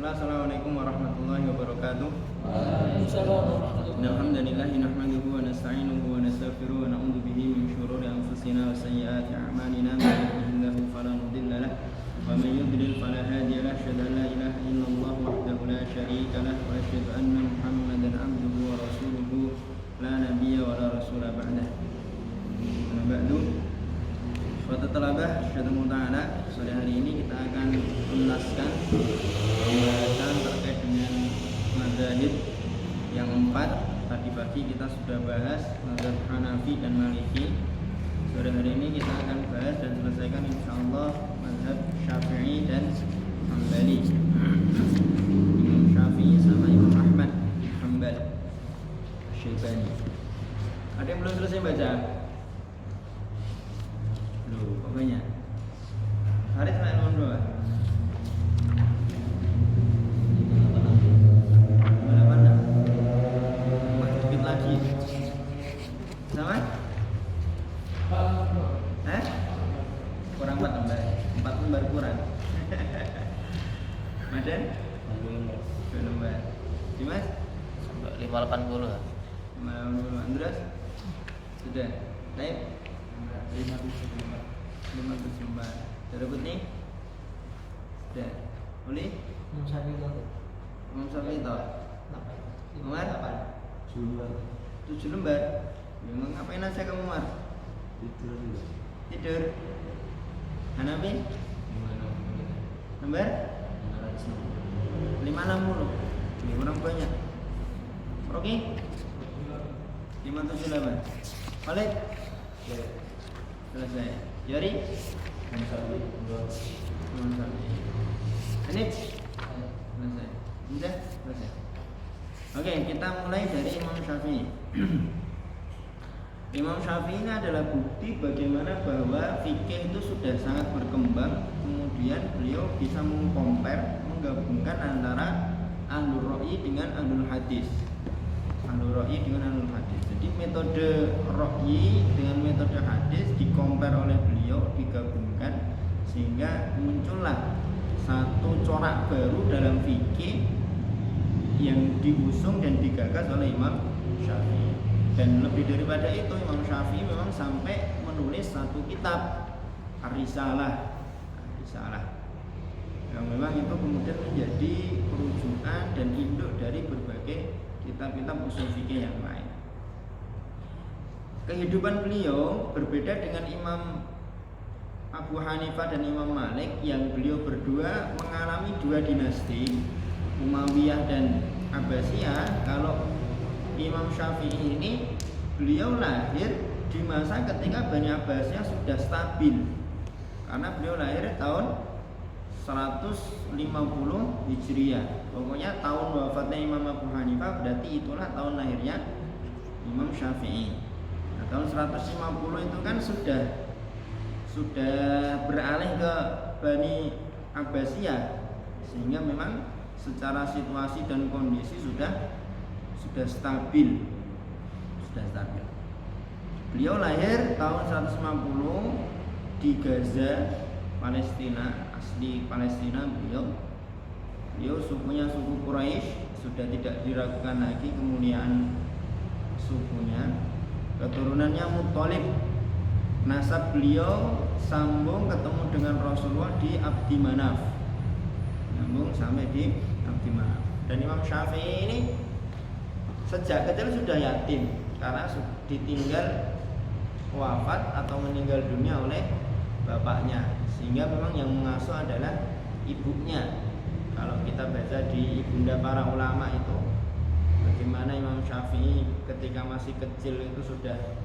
Assalamualaikum warahmatullahi wabarakatuh. Waalaikumsalam warahmatullahi Alhamdulillahi nahmaduhu wa nasta'inuhu wa nastaghfiruh wa na'udzu bihi min shururi anfusina wa sayyiati a'malina man yahdihillahu fala mudilla lahu wa man yudlil fala hadiya lahu asyhadu an la ilaha illallah wahdahu la syarika lahu wa asyhadu anna Muhammadan 'abduhu wa rasuluhu la nabiyya wa la rasula ba'dah. Amma ba'du. Suatu talabah syadamul ta'ala, sore hari ini kita akan menuntaskan pembahasan terkait dengan mazhab yang 4. Tadi pagi kita sudah bahas mazhab Hanafi dan Maliki. Sore hari ini kita akan bahas dan selesaikan insyaallah mazhab Syafi'i dan Hambali. Imam Syafi'i sama Imam Ahmad bin Hanbal Syaibani. Ada yang belum selesai baca? Pokoknya Haris main nomor 2 sedikit lagi sama? Kurang 4 lembar 4 lembar kurang Madan? 2 lembar Dimas? 580. 580 Andras? Sudah? Baik? 5 lembar. Dapat nih? Sudah. Boleh? Imam Syafi'i itu. Imam Syafi'i itu. Umar? 7 lembar. Memang ngapain aja kamu, Umar? Tidur. Hanafi? Lembar? 560. Ini kurang banyak. Oke? 578. Balik? Selesai. Jari? Imam Syafi'i. Ini? Selesai. Sudah? Selesai. Oke, kita mulai dari Imam Syafi'i. Imam Syafi'i ini adalah bukti bagaimana bahwa fikih itu sudah sangat berkembang. Kemudian beliau bisa mengkompar, menggabungkan antara ahlul ra'yi dengan ahlul hadis. Ahlul ra'yi dengan ahlul hadis. Jadi metode ra'yi dengan metode hadis dikompar oleh beliau, digabungkan sehingga muncullah satu corak baru dalam fikih yang diusung dan digagas oleh Imam Syafi'i. Dan lebih daripada itu, Imam Syafi'i memang sampai menulis satu kitab Ar-Risalah yang memang itu kemudian menjadi rujukan dan induk dari berbagai kitab-kitab usul fikih yang lain. Kehidupan beliau berbeda dengan Imam Abu Hanifah dan Imam Malik yang beliau berdua mengalami 2 dinasti, Umayyah dan Abbasiyah. Kalau Imam Syafi'i ini beliau lahir di masa ketika Bani Abbasiyah sudah stabil, karena beliau lahir tahun 150 Hijriah. Pokoknya tahun wafatnya Imam Abu Hanifah berarti itulah tahun lahirnya Imam Syafi'i. Nah, tahun 150 itu kan sudah beralih ke Bani Abbasiyah, sehingga memang secara situasi dan kondisi sudah stabil. Beliau lahir tahun 150 di Gaza, Palestina, asli Palestina. Beliau sukunya suku Quraisy, sudah tidak diragukan lagi kemuliaan sukunya. Keturunannya Muthalib. Nasab beliau sambung ketemu dengan Rasulullah di Abdi Manaf, nyambung sampai di Abdi Manaf. Dan Imam Syafi'i ini sejak kecil sudah yatim karena ditinggal wafat atau meninggal dunia oleh bapaknya, sehingga memang yang mengasuh adalah ibunya. Kalau kita baca di Ibunda Para Ulama itu, bagaimana Imam Syafi'i ketika masih kecil itu sudah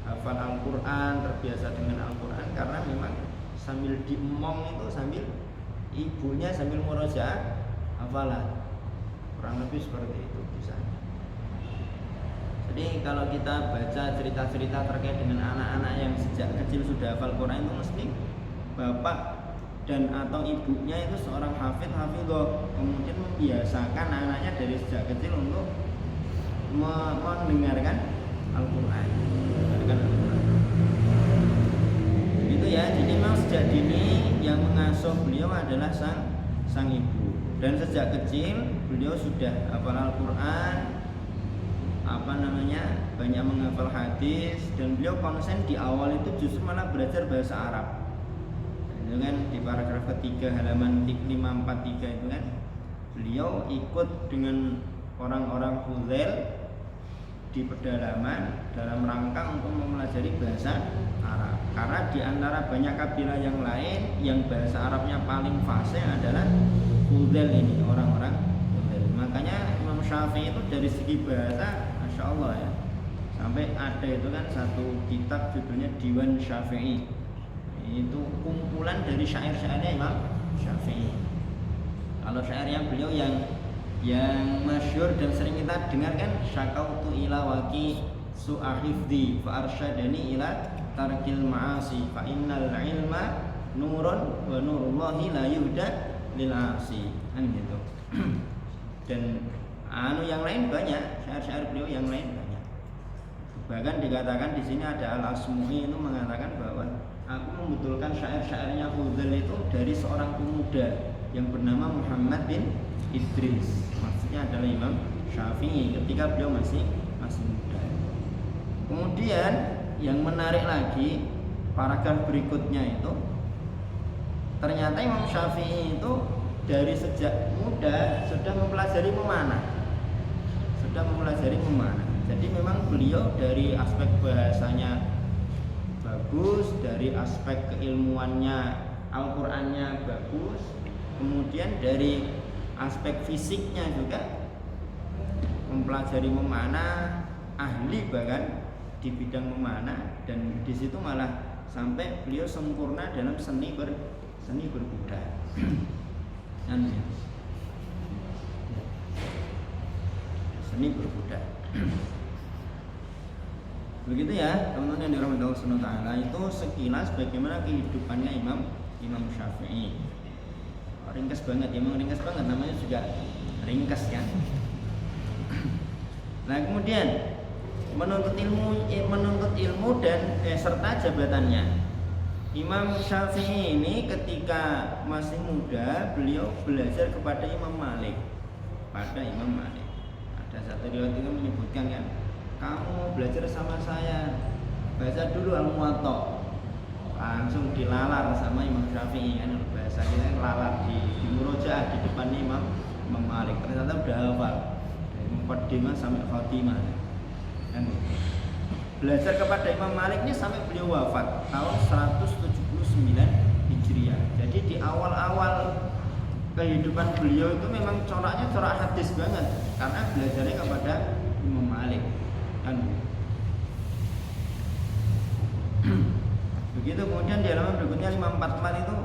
hafal Al-Quran, terbiasa dengan Al-Quran, karena memang sambil diemong itu sambil ibunya sambil murojaah hafalan, kurang lebih seperti itu bisa. Jadi kalau kita baca cerita-cerita terkait dengan anak-anak yang sejak kecil sudah hafal Quran, itu mesti bapak dan atau ibunya itu seorang hafidhah, kemudian membiasakan anaknya dari sejak kecil untuk mendengarkan Al-Quran. Itu ya, jadi memang sejak dini yang mengasuh beliau adalah sang ibu. Dan sejak kecil beliau sudah hafal Al-Quran, banyak menghafal hadis, dan beliau konsen di awal itu justru malah belajar bahasa Arab. Itu kan di paragraf ketiga halaman 543 itu kan beliau ikut dengan orang-orang Huzail di pedalaman dalam rangka untuk mempelajari bahasa Arab. Karena di antara banyak kabilah yang lain yang bahasa Arabnya paling fasih adalah Huzail ini, orang-orang Huzail. Makanya Imam Syafi'i itu dari segi bahasa, masya Allah ya, sampai ada itu kan satu kitab judulnya Diwan Syafi'i. Itu kumpulan dari syair-syairnya Imam Syafi'i. Kalau syairnya beliau yang masyhur dan sering kita dengarkan, syakautu ila waqi su'ahifdi fa arsyadani ila tarkil ma'asi fa innal ilma nurun wa nurullahi la yuhda lil asi. Kan gitu. Dan yang lain banyak, syair-syair beliau yang lain banyak. Bahkan dikatakan di sini ada Al-Asmu'i itu mengatakan bahwa aku membetulkan syair-syairnya Huzail itu dari seorang pemuda yang bernama Muhammad bin Idris. Maksudnya adalah Imam Syafi'i ketika beliau masih muda. Kemudian yang menarik lagi, paragraf berikutnya itu ternyata Imam Syafi'i itu dari sejak muda sudah mempelajari memanah. Jadi memang beliau dari aspek bahasanya bagus, dari aspek keilmuannya Al-Qur'annya bagus, kemudian dari aspek fisiknya juga mempelajari memanah, ahli bahkan di bidang memanah, dan di situ malah sampai beliau sempurna dalam seni berkuda. Seni berkuda. Begitu ya teman-teman yang dirahmati Allah Subhanahu wa taala, itu sekilas bagaimana kehidupannya Imam Syafi'i. Ringkas banget, namanya juga ringkas kan. Nah kemudian menuntut ilmu dan serta jabatannya. Imam Syafi'i ini ketika masih muda beliau belajar kepada Imam Malik. Ada satu riwayat itu menyebutkan kan, kamu belajar sama saya, baca dulu Al-Muwatta. Langsung dilalar sama Imam Syafi'i kan, bahasa kita lalar di murojaah di depan Imam Malik. Ternyata udah hafal dari muqaddimah sampai khatimah kan. Belajar kepada Imam Malik ini sampai beliau wafat tahun 179 Hijriah. Jadi di awal-awal kehidupan beliau itu memang coraknya corak hadis banget, karena belajarnya kepada Imam Malik kan. Begitu. Kemudian di halaman berikutnya 544 itu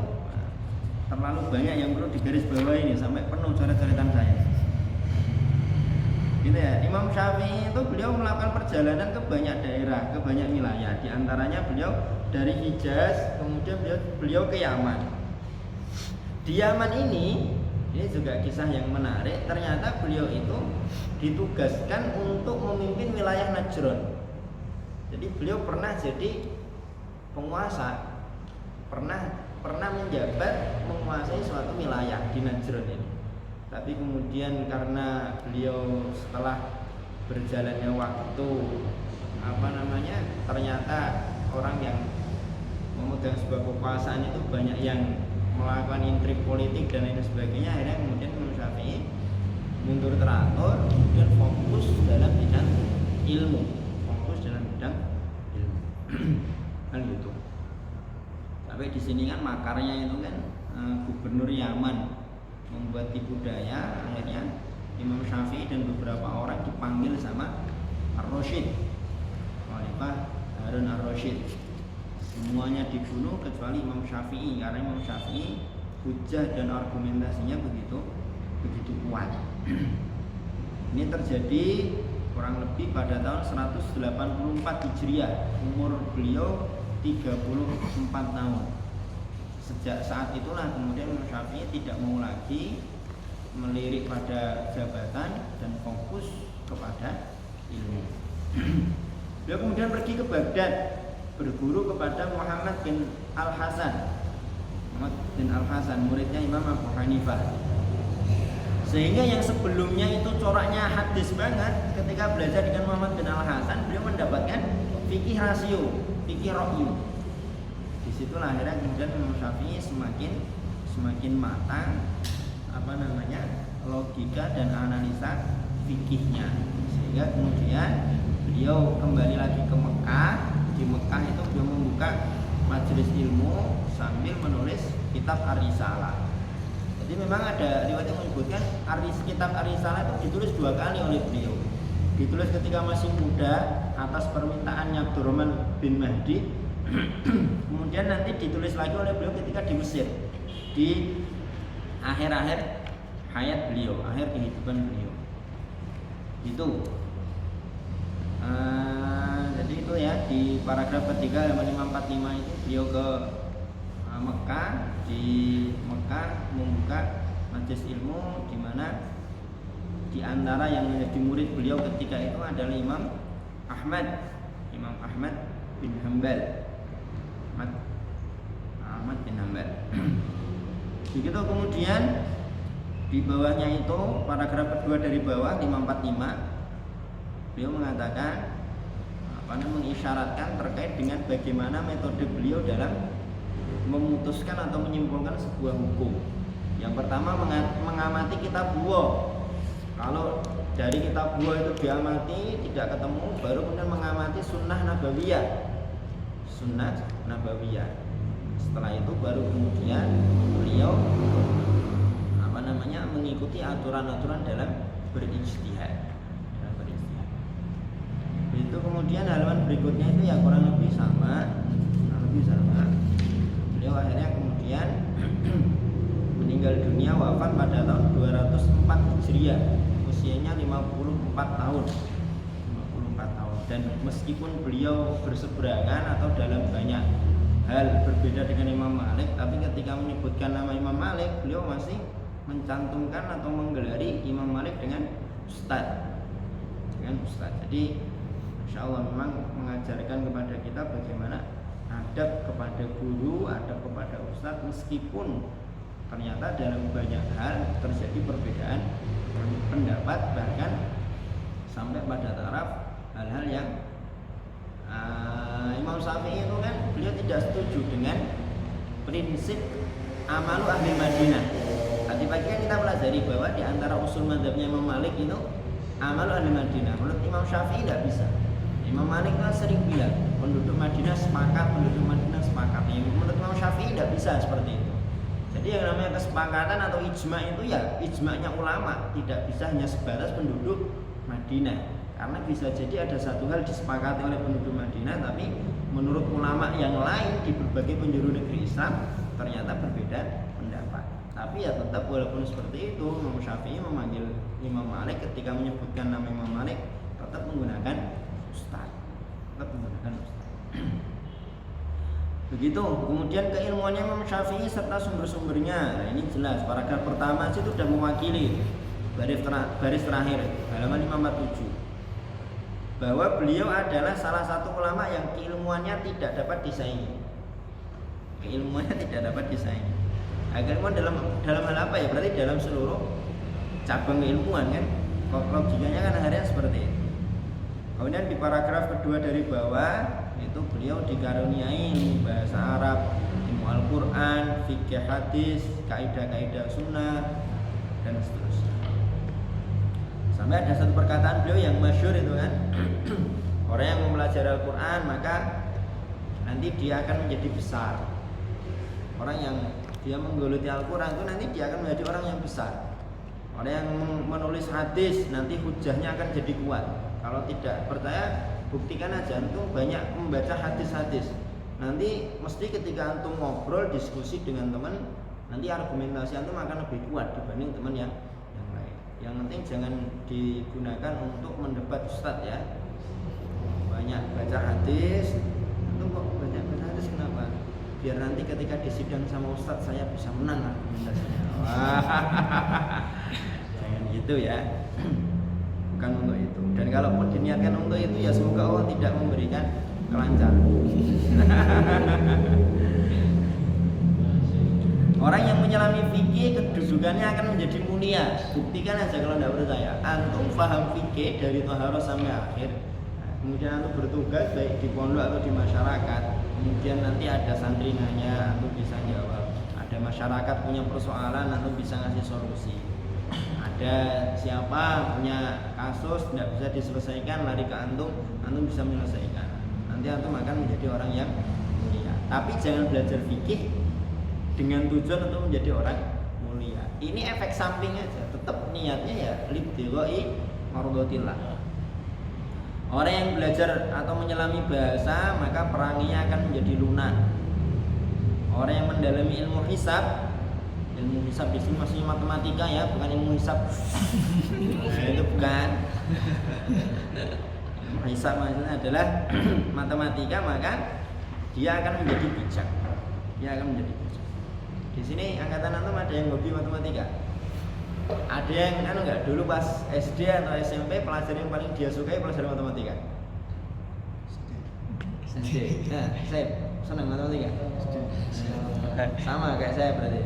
terlalu banyak yang perlu digaris bawahi ini sampai penuh coret-coretan saya. Gitu ya. Imam Syafi'i itu beliau melakukan perjalanan ke banyak daerah, ke banyak wilayah. Di antaranya beliau dari Hijaz, kemudian beliau ke Yaman. Di Yaman ini juga kisah yang menarik. Ternyata beliau itu ditugaskan untuk memimpin wilayah Najran. Jadi beliau pernah jadi penguasa, pernah menjabat menguasai suatu wilayah di Najran ini. Tapi kemudian karena beliau setelah berjalannya waktu ternyata orang yang memegang sebuah kekuasaan itu banyak yang melakukan intrik politik dan lain sebagainya. Akhirnya kemudian Imam Syafi'i mundur teratur, kemudian fokus dalam bidang ilmu. Kan gitu. Sampai di sini kan makarnya itu kan gubernur Yaman membuat tipu daya, akhirnya Imam Syafi'i dan beberapa orang dipanggil sama Ar-Rasyid, Khalifah Harun Ar-Rasyid. Semuanya dibunuh kecuali Imam Syafi'i, karena Imam Syafi'i hujah dan argumentasinya begitu kuat. Ini terjadi kurang lebih pada tahun 184 Hijriah. Umur beliau 34 tahun. Sejak saat itulah kemudian Imam Syafi'i tidak mau lagi melirik pada jabatan dan fokus kepada ilmu. Beliau kemudian pergi ke Baghdad, berguru kepada Muhammad bin Al-Hasan, muridnya Imam Abu Hanifah. Sehingga yang sebelumnya itu coraknya hadis banget, ketika belajar dengan Muhammad bin Al-Hasan, beliau mendapatkan fikih rasio, fikih ra'yu. Disitulah akhirnya kemudian Imam Syafi'i semakin matang logika dan analisa fikihnya, sehingga kemudian beliau kembali lagi ke Mekah. Di Mekah itu beliau membuka majelis ilmu sambil menulis kitab Ar-Risalah. Jadi memang ada riwayat yang menyebutkan kitab Ar-Risalah itu ditulis 2 kali oleh beliau. Ditulis ketika masih muda atas permintaannya Abdurrahman bin Mahdi. Kemudian nanti ditulis lagi oleh beliau ketika di Mesir, di akhir-akhir hayat beliau, akhir kehidupan beliau. Itu. Jadi itu ya, di paragraf ketiga halaman 545 itu beliau ke Mekah. Di Mekah membuka majelis ilmu, di mana di antara yang menjadi murid beliau ketika itu adalah Imam Ahmad bin Hanbal. Ahmad bin Hanbal. Begitu kemudian di bawahnya itu paragraf kedua dari bawah 545 beliau mengatakan mengisyaratkan terkait dengan bagaimana metode beliau dalam memutuskan atau menyimpulkan sebuah hukum. Yang pertama mengamati kitab buah. Kalau dari kitab buah itu diamati tidak ketemu, baru kemudian mengamati sunnah nabawiyah. Setelah itu baru kemudian beliau mengikuti aturan-aturan dalam berijtihad. Itu kemudian halaman berikutnya itu ya kurang lebih sama. Beliau akhirnya kemudian meninggal dunia, wafat pada tahun 204 Hijriah, usianya 54 tahun. Dan meskipun beliau berseberangan atau dalam banyak hal berbeda dengan Imam Malik, tapi ketika menyebutkan nama Imam Malik, beliau masih mencantumkan atau menggelari Imam Malik dengan Ustadz. Jadi Insya Allah memang mengajarkan kepada kita bagaimana adab kepada guru, adab kepada ustadz, meskipun ternyata dalam banyak hal terjadi perbedaan pendapat, bahkan sampai pada taraf hal-hal yang Imam Syafi'i itu kan beliau tidak setuju dengan prinsip amalu ahli Madinah. Tadi pagi kan kita pelajari bahwa di antara usul mazhabnya Imam Malik itu amalu ahli Madinah. Menurut Imam Syafi'i tidak bisa. Imam Malik kan sering bilang penduduk Madinah sepakat. Yang menurut Imam Syafi'i tidak bisa seperti itu. Jadi yang namanya kesepakatan atau ijma itu ya ijma'nya ulama, tidak bisa hanya sebatas penduduk Madinah. Karena bisa jadi ada satu hal disepakati oleh penduduk Madinah, tapi menurut ulama yang lain di berbagai penjuru negeri Islam ternyata berbeda pendapat. Tapi ya tetap walaupun seperti itu, Imam Syafi'i memanggil Imam Malik ketika menyebutkan nama Imam Malik tetap menggunakan Ustaz. Begitu. Kemudian keilmuannya Imam Syafi'i serta sumber-sumbernya. Nah, ini jelas. Paragraf pertama itu sudah mewakili baris terakhir halaman 547. Bahwa beliau adalah salah satu ulama yang keilmuannya tidak dapat disaingi. Keilmuan dalam hal apa ya? Berarti dalam seluruh cabang keilmuan kan. Logikanya kan akhirnya seperti itu. Kemudian di paragraf kedua dari bawah itu beliau dikaruniai bahasa Arab, ilmu Al-Quran, fikih hadis, kaidah-kaidah sunnah, dan seterusnya. Sampai ada satu perkataan beliau yang masyhur itu kan, orang yang mempelajari Al-Quran maka nanti dia akan menjadi besar. Orang yang dia menggeluti Al-Quran itu nanti dia akan menjadi orang yang besar. Orang yang menulis hadis nanti hujahnya akan jadi kuat. Kalau tidak percaya, buktikan aja antum banyak membaca hadis-hadis. Nanti mesti ketika antum ngobrol, diskusi dengan teman, nanti argumentasi antum akan lebih kuat dibanding teman yang lain. Yang penting jangan digunakan untuk mendebat ustadz ya. Banyak baca hadis, antum kok banyak baca hadis kenapa? Biar nanti ketika disidang sama ustadz saya bisa menang argumentasinya. Jangan gitu ya. Bukan untuk itu. Dan kalaupun diniatkan untuk itu ya semoga Allah tidak memberikan kelancaran. Orang yang menyelami fikih kedudukannya akan menjadi mulia. Buktikan aja kalau tidak percaya. Antum paham fikih dari Thaharah sampai akhir. Kemudian antum bertugas baik di pondok atau di masyarakat. Kemudian nanti ada santri nanya, antum bisa jawab. Ada masyarakat punya persoalan, antum bisa ngasih solusi. Ada siapa punya kasus tidak bisa diselesaikan, lari ke antum bisa menyelesaikan. Nanti antum akan menjadi orang yang mulia. Tapi jangan belajar fikih dengan tujuan untuk menjadi orang mulia. Ini efek samping aja. Tetap niatnya ya libtigha'i mardatillah. Orang yang belajar atau menyelami bahasa maka peranginya akan menjadi lunak. Orang yang mendalami ilmu hisab di sini maksudnya matematika ya, bukan ilmu hisab. Nah, itu bukan. Ilmu hisab maksudnya adalah matematika, maka dia akan menjadi bijak. Di sini angkatan antum ada yang hobi matematika? Ada yang enggak? Dulu pas SD atau SMP pelajaran yang paling dia sukai pelajaran matematika? SD. Nah, saya senang matematika. Sama kayak saya berarti.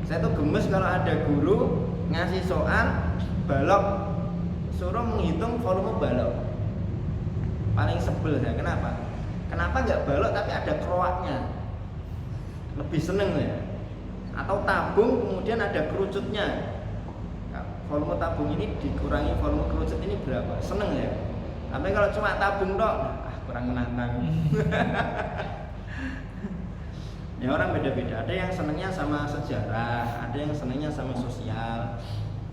Saya tuh gemes kalau ada guru ngasih soal balok, suruh menghitung volume balok. Paling sebel saya. Kenapa? Kenapa nggak balok tapi ada kroaknya? Lebih seneng ya. Atau tabung kemudian ada kerucutnya. Nah, volume tabung ini dikurangi volume kerucut ini berapa? Seneng ya. Tapi kalau cuma tabung dok, kurang menantang. Ya orang beda-beda. Ada yang senengnya sama sejarah, ada yang senengnya sama sosial,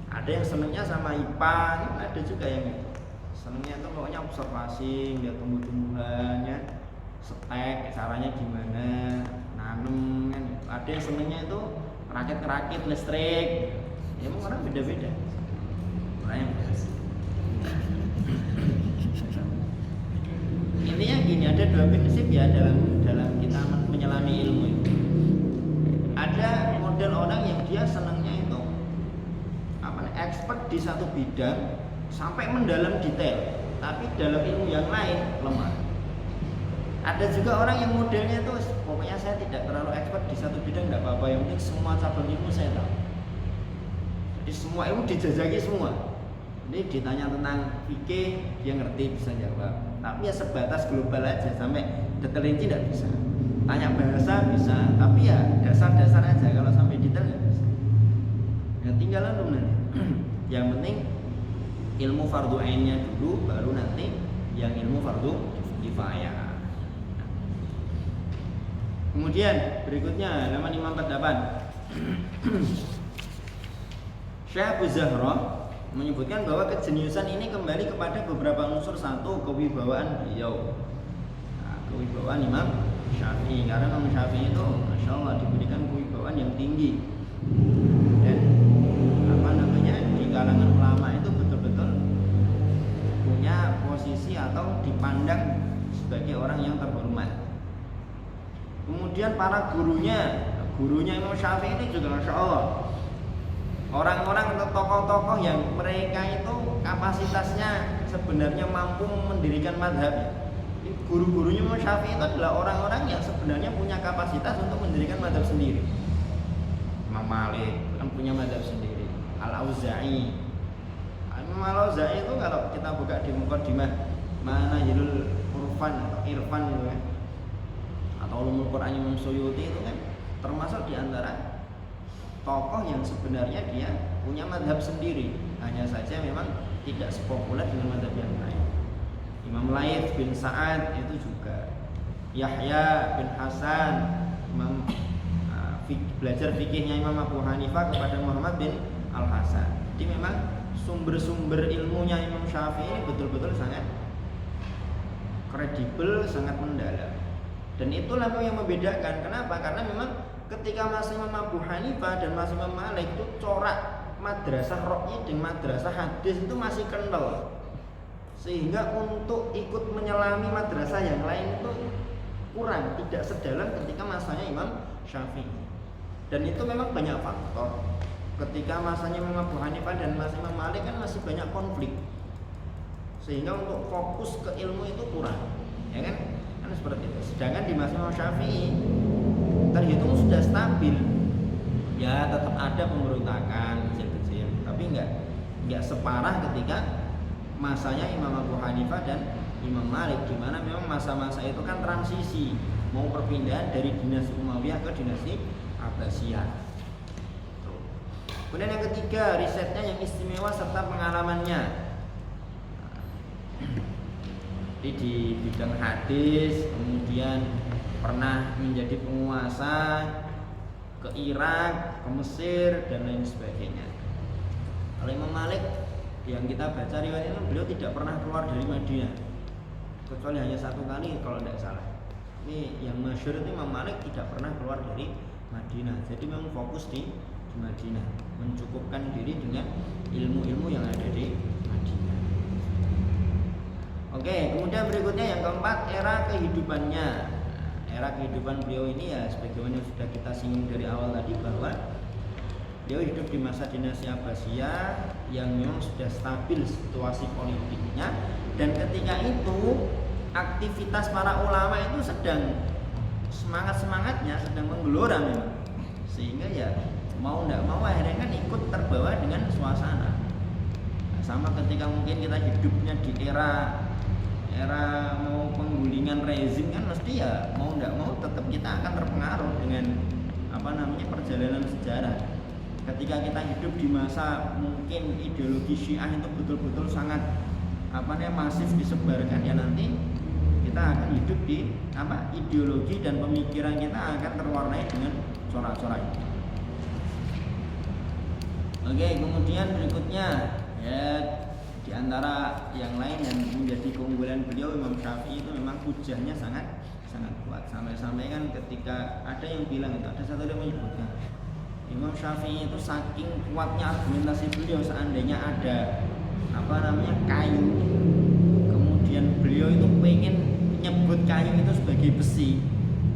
ada yang senengnya sama IPA, ada juga yang itu. Senengnya itu pokoknya observasi, lihat tumbuh-tumbuhannya, setek, caranya gimana, nanem kan. Ada yang senengnya itu rakit-rakit listrik. Ya emang orang beda-beda. Orang yang intinya gini, ada dua prinsip ya dalam kita menyelami ilmu itu. Ada model orang yang dia senangnya itu expert di satu bidang sampai mendalam detail, tapi dalam ilmu yang lain lemah. Ada juga orang yang modelnya itu pokoknya saya tidak terlalu expert di satu bidang, tidak apa-apa, yang penting semua cabang ilmu saya tahu. Jadi semua ilmu dijajaki semua. Jadi ditanya tentang fikih dia ngerti, bisa jawab. Tapi ya sebatas global aja, sampai detail rinci tidak bisa. Tanya bahasa bisa, tapi ya dasar-dasar aja, kalau sampai detail nggak bisa. Ya tinggal lalu nanti. Yang penting ilmu fardu ainnya dulu, baru nanti yang ilmu fardu kifayah. Kemudian berikutnya halaman 548. Syekh Abu Zahra menyebutkan bahwa kejeniusan ini kembali kepada beberapa unsur. Satu, kewibawaan beliau. Nah, kewibawaan Imam Syafi'i, karena Imam Syafi'i itu Masya Allah diberikan kewibawaan yang tinggi. Dan di kalangan ulama itu betul-betul punya posisi atau dipandang sebagai orang yang terhormat. Kemudian para gurunya Imam Syafi'i ini juga Masya Allah orang-orang atau tokoh-tokoh yang mereka itu kapasitasnya sebenarnya mampu mendirikan madhab. Guru-gurunya Imam Syafi'i itu adalah orang-orang yang sebenarnya punya kapasitas untuk mendirikan madhab sendiri. Imam Malik kan punya madhab sendiri. Al-Auza'i, Imam Al-Auza'i itu kalau kita buka di Muqaddimah Manhajul Irfan gitu kan, atau Ulumul Quran Imam Suyuti itu kan termasuk di antara tokoh yang sebenarnya dia punya madhab sendiri, hanya saja memang tidak sepopuler dengan madhab yang lain. Imam Laits bin Sa'ad itu juga, Yahya bin Hasan, Imam belajar fikihnya Imam Abu Hanifah kepada Muhammad bin Al-Hasan. Jadi memang sumber-sumber ilmunya Imam Syafi'i ini betul-betul sangat kredibel, sangat mendalam. Dan itulah yang membedakan. Kenapa? Karena memang ketika masa Imam Abu Hanifah dan masa Imam Malik itu corak madrasah roknya dengan madrasah hadis itu masih kental, sehingga untuk ikut menyelami madrasah yang lain itu kurang, tidak sedalam ketika masanya Imam Syafi'i. Dan itu memang banyak faktor. Ketika masanya Imam Abu Hanifah dan masa Imam Malik kan masih banyak konflik, sehingga untuk fokus ke ilmu itu kurang, ya kan? Seperti itu. Sedangkan di masa Imam Syafi'i terhitung sudah stabil, Ya tetap ada pemberontakan kecil-kecil, tapi nggak separah ketika masanya Imam Abu Hanifah dan Imam Malik, di mana memang masa-masa itu kan transisi, mau perpindahan dari dinasti Umayyah ke dinasti Abbasiyah. Kemudian yang ketiga, risetnya yang istimewa serta pengalamannya. Jadi di bidang hadis, kemudian pernah menjadi penguasa ke Irak, ke Mesir, dan lain sebagainya. Kalau Imam Malik yang kita baca riwayat itu, beliau tidak pernah keluar dari Madinah kecuali hanya satu kali kalau tidak salah. Ini yang masyhur itu Imam Malik tidak pernah keluar dari Madinah. Jadi memang fokus di Madinah, mencukupkan diri dengan ilmu-ilmu yang ada di Madinah. Oke, kemudian berikutnya yang keempat, era kehidupannya. Era kehidupan beliau ini ya sebagaimana sudah kita singgung dari awal tadi, bahwa beliau hidup di masa dinasti Abbasiyah yang memang sudah stabil situasi politiknya, dan ketika itu aktivitas para ulama itu sedang semangatnya sedang menggelora memang, sehingga ya mau tidak mau akhirnya kan ikut terbawa dengan suasana. Nah, sama ketika mungkin kita hidupnya di era mau penggulingan rezim, kan mesti ya mau tidak mau tetap kita akan terpengaruh dengan perjalanan sejarah. Ketika kita hidup di masa mungkin ideologi Syiah itu betul-betul sangat masif disebarkan, ya nanti kita akan hidup di ideologi dan pemikiran kita akan terwarnai dengan corak-corak itu. Oke, kemudian berikutnya ya, di antara yang lain yang menjadi keunggulan beliau, Imam Syafi'i itu memang hujahnya sangat kuat, sampai-sampai kan ketika ada yang bilang itu, ada satu yang menyebutkan Imam Syafi'i itu saking kuatnya argumentasi beliau, seandainya ada kayu, kemudian beliau itu pengen nyebut kayu itu sebagai besi,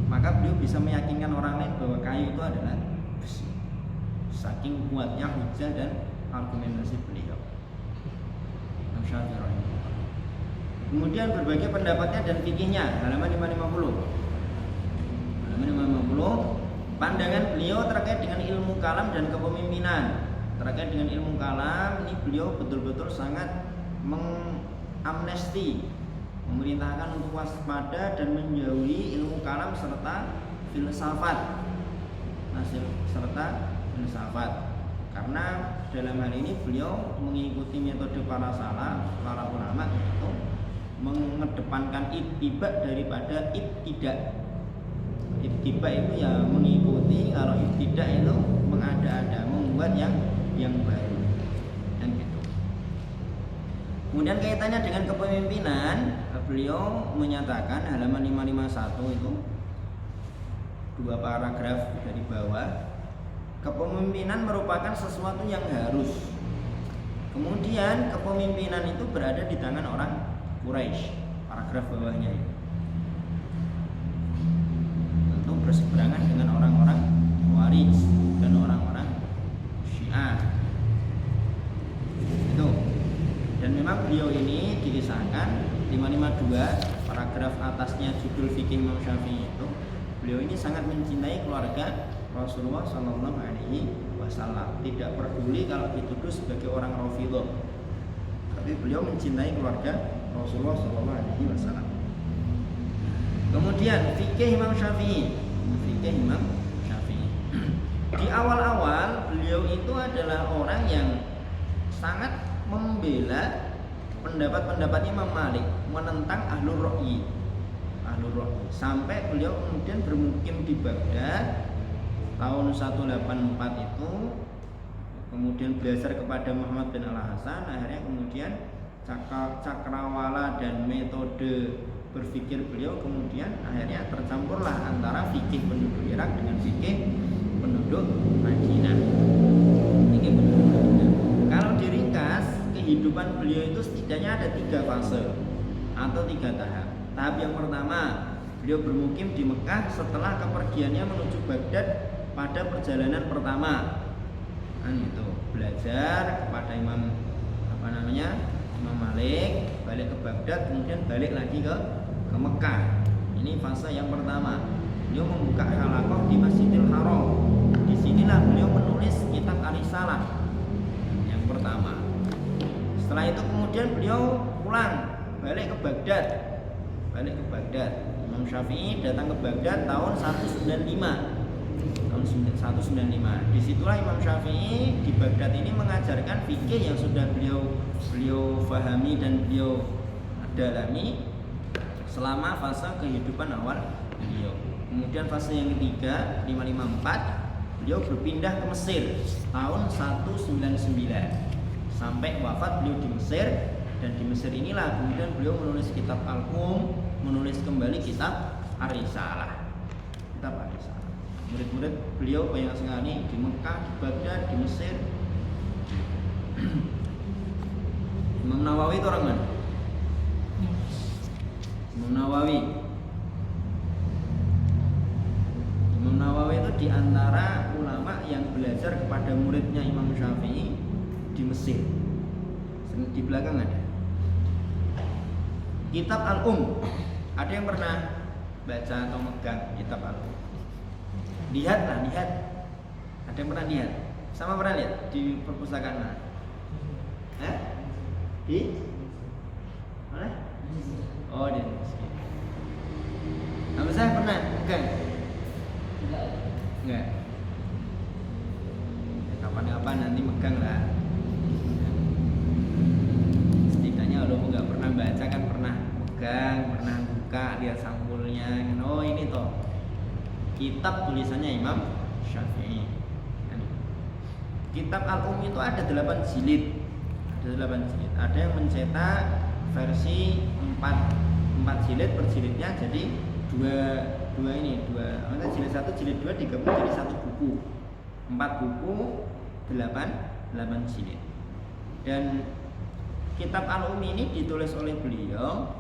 maka beliau bisa meyakinkan orang lain bahwa kayu itu adalah besi. Saking kuatnya hujah dan argumentasi beliau, Imam Syafi'i rahimahullah. Kemudian berbagai pendapatnya dan fikihnya, halaman 550. Halaman 550, pandangan beliau terkait dengan ilmu kalam dan kepemimpinan. Terkait dengan ilmu kalam ini beliau betul-betul sangat mengamnesti, memerintahkan untuk waspada dan menjauhi ilmu kalam serta filsafat. Karena dalam hal ini beliau mengikuti metode para salaf, para ulama, yaitu mengedepankan ittiba daripada ibtidak. Ittiba itu ya mengikuti, kalau ibtidak itu mengada-ada, membuat yang baru, dan gitu. Kemudian kaitannya dengan kepemimpinan, beliau menyatakan halaman 551 itu, dua paragraf dari bawah, kepemimpinan merupakan sesuatu yang harus. Kemudian kepemimpinan itu berada di tangan orang Quraisy, paragraf bawahnya itu, untuk berseberangan dengan orang-orang Khawarij dan orang-orang Syiah itu. Dan memang beliau ini dikisahkan 552 paragraf atasnya judul fikih Imam Syafi'i itu, beliau ini sangat mencintai keluarga Rasulullah Shallallahu Alaihi Wasallam. Tidak peduli kalau dituduh sebagai orang Rafidhah, tapi beliau mencintai keluarga Rasulullah Shallallahu Alaihi Wasallam. Kemudian fikih Imam Syafi'i. Di awal-awal beliau itu adalah orang yang sangat membela pendapat-pendapatnya Imam Malik, menentang ahlul ra'yi, sampai beliau kemudian bermukim di Baghdad tahun 184 itu, kemudian belajar kepada Muhammad bin Al-Hasan. Akhirnya kemudian cakrawala dan metode berpikir beliau kemudian akhirnya tercampurlah antara fikih penduduk Irak dengan fikih penduduk Madinah. Kalau diringkas, kehidupan beliau itu setidaknya ada 3 fase atau 3 tahap. Tahap yang pertama, beliau bermukim di Mekah setelah kepergiannya menuju Baghdad pada perjalanan pertama. Itu belajar kepada Imam Malik, balik ke Baghdad, kemudian balik lagi ke Mekah. Ini fase yang pertama. Beliau membuka halaqah di Masjidil Haram. Di disinilah beliau menulis kitab Ar-Risalah yang pertama. Setelah itu kemudian beliau pulang balik ke Baghdad. Imam Syafi'i datang ke Baghdad tahun 195. Tahun 195. Disitulah Imam Syafi'i di Baghdad ini mengajarkan fikih yang sudah beliau fahami dan beliau dalami selama fase kehidupan awal beliau. Kemudian fase yang ketiga 554 beliau berpindah ke Mesir tahun 199 sampai wafat beliau di Mesir. Dan di Mesir inilah kemudian beliau menulis kitab menulis kembali kitab Ar-Risalah. Murid-murid beliau banyak sekali di Mekah, di Baghdad, di Mesir. Imam Nawawi itu orang mana? Imam Nawawi itu diantara ulama yang belajar kepada muridnya Imam Syafi'i di Mesir. Di belakang ada Kitab Ada yang pernah baca atau megang Kitab Lihat. Ada yang pernah lihat? Sama pernah lihat di perpustakaan mana? Di mana? Oh, di masjid. Nama saya pernah megang? Enggak. Kapan-kapan nanti megang lah. Setidaknya kalau nggak pernah baca kan pernah megang, pernah buka, lihat sampulnya. Oh ini toh kitab tulisannya Imam Syafi'i. Kitab itu ada 8 jilid. Ada yang mencetak versi 4 jilid per jilidnya jadi dua jilid 1 jilid 2 digabung jadi 1 buku. 4 buku 8 jilid. Dan kitab ini ditulis oleh beliau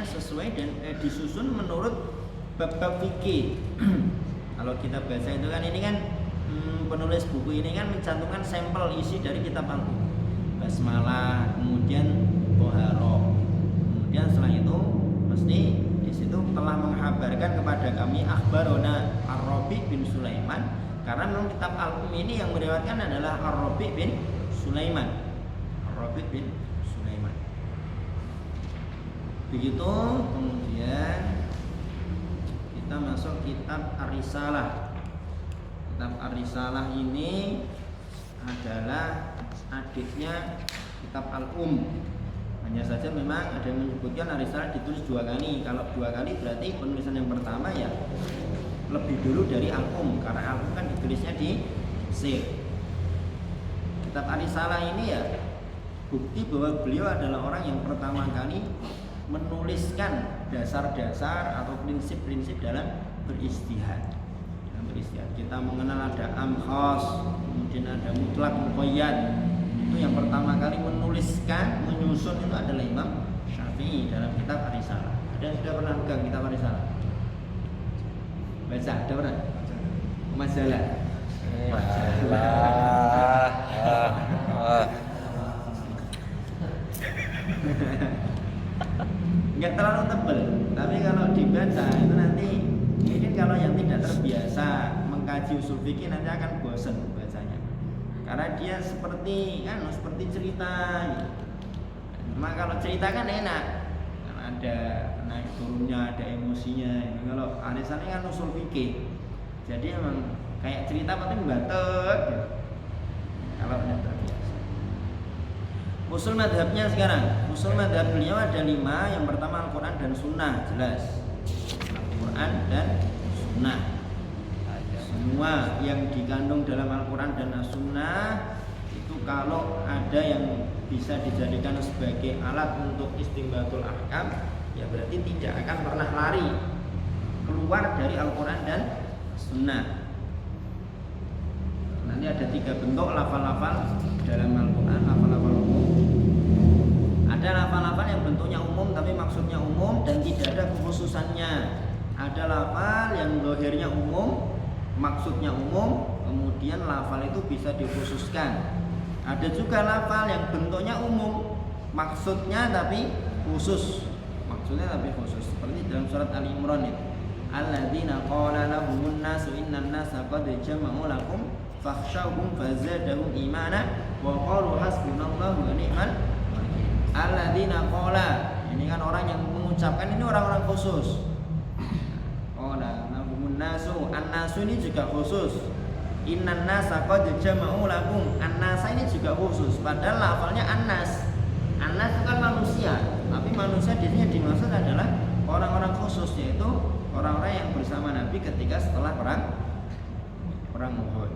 sesuai dan disusun menurut bab-bab fikih. Kalau kita baca itu kan ini kan penulis buku ini kan mencantumkan sampel isi dari kitab basmalah, kemudian toharoh. Kemudian setelah itu mesti di situ telah menghabarkan kepada kami akhbarona Ar-Rabi bin Sulaiman, karena memang kitab ini yang meriwayatkan adalah Ar-Rabi bin Sulaiman. Begitu kemudian kita masuk kitab Ar-Risalah. Kitab Ar-Risalah ini adalah adiknya kitab Hanya saja memang ada yang menyebutkan Ar-Risalah ditulis 2 kali. Kalau 2 kali berarti penulisan yang pertama ya lebih dulu dari karena kan ditulisnya di Mesir. Kitab Ar-Risalah ini ya bukti bahwa beliau adalah orang yang pertama kali menuliskan dasar-dasar atau prinsip-prinsip dalam beristihad. Kita mengenal ada khas, kemudian ada mutlak, muqayyad. Itu yang pertama kali menyusun itu adalah Imam Syafi'i dalam kitab Ar-Risalah. Ada yang sudah pernah pegang kitab Ar-Risalah? Baca, ada pernah? Majalah. Enggak terlalu tebal, tapi kalau dibaca itu nanti mungkin kalau yang tidak terbiasa mengkaji usul fikih nanti akan bosan bacanya, karena dia seperti cerita. Cuma kalau cerita kan enak, kan ada naik turunnya, ada emosinya. Kalau Ar-Risalah kan usul fikih, jadi emang kayak cerita penting batek. Kalau tidak terbiasa. Usul madhabnya sekarang. Usul madhab beliau ada 5. Yang pertama Al-Quran dan Sunnah, jelas. Al-Quran dan Sunnah. Semua yang dikandung dalam Al-Quran dan As-Sunnah itu kalau ada yang bisa dijadikan sebagai alat untuk istinbatul ahkam, ya berarti tidak akan pernah lari keluar dari Al-Quran dan Sunnah. Nanti ada 3 bentuk lafal-lafal dalam Al-Quran, lafal-lafal umum. Ada lafal-lafal yang bentuknya umum tapi maksudnya umum dan tidak ada kekhususannya. Ada lafal yang zahirnya umum, maksudnya umum, kemudian lafal itu bisa dikhususkan. Ada juga lafal yang bentuknya umum, maksudnya tapi khusus. Seperti dalam surat Ali Imran itu. alladzina qala lahumun nasu innan nasa qad jama'u lakum fakhshawhum fazadahum imana wa qalu hasbunallahu wa ni'mal wakil. Alladzina qala, ini kan orang yang mengucapkan, ini orang-orang khusus. Qala lahumun nasu, an-nasu ini juga khusus. Innan nasa qad jama'u lakum, an-nasa ini juga khusus. Padahal lafalnya an-nas. An-nas itu kan manusia, tapi manusia di sini dimaksud adalah orang-orang khusus, yaitu orang-orang yang bersama Nabi ketika setelah perang Uhud.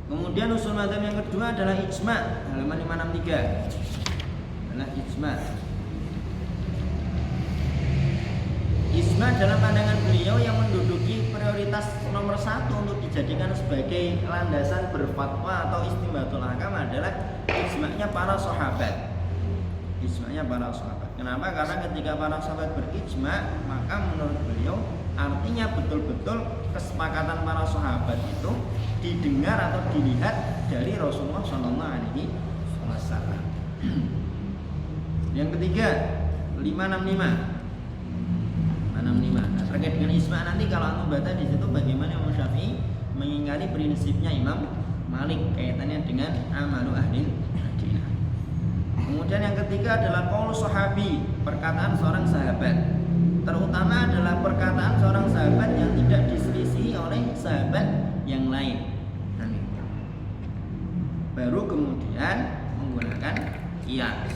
Kemudian usul madzhab yang kedua adalah ijma, halaman 563. Adalah ijma. Ijma dalam pandangan beliau yang menduduki prioritas nomor 1 untuk dijadikan sebagai landasan berfatwa atau istimbatul ahkam adalah ijma'nya para sahabat. Ijma'nya para sahabat. Kenapa? Karena ketika para sahabat berijma, maka menurut beliau artinya betul-betul kesepakatan para sahabat itu didengar atau dilihat dari Rasulullah SAW. Yang ketiga, 565. Nah, terkait dengan ijma nanti kalau antum baca di situ bagaimana Imam Syafi'i mengingkari prinsipnya Imam Malik kaitannya dengan amalu ahli Madinah. Kemudian yang ketiga adalah qaul sahabi, perkataan seorang sahabat. Terutama adalah perkataan seorang sahabat yang tidak diselisihi oleh sahabat yang lain. Baru kemudian menggunakan qiyas.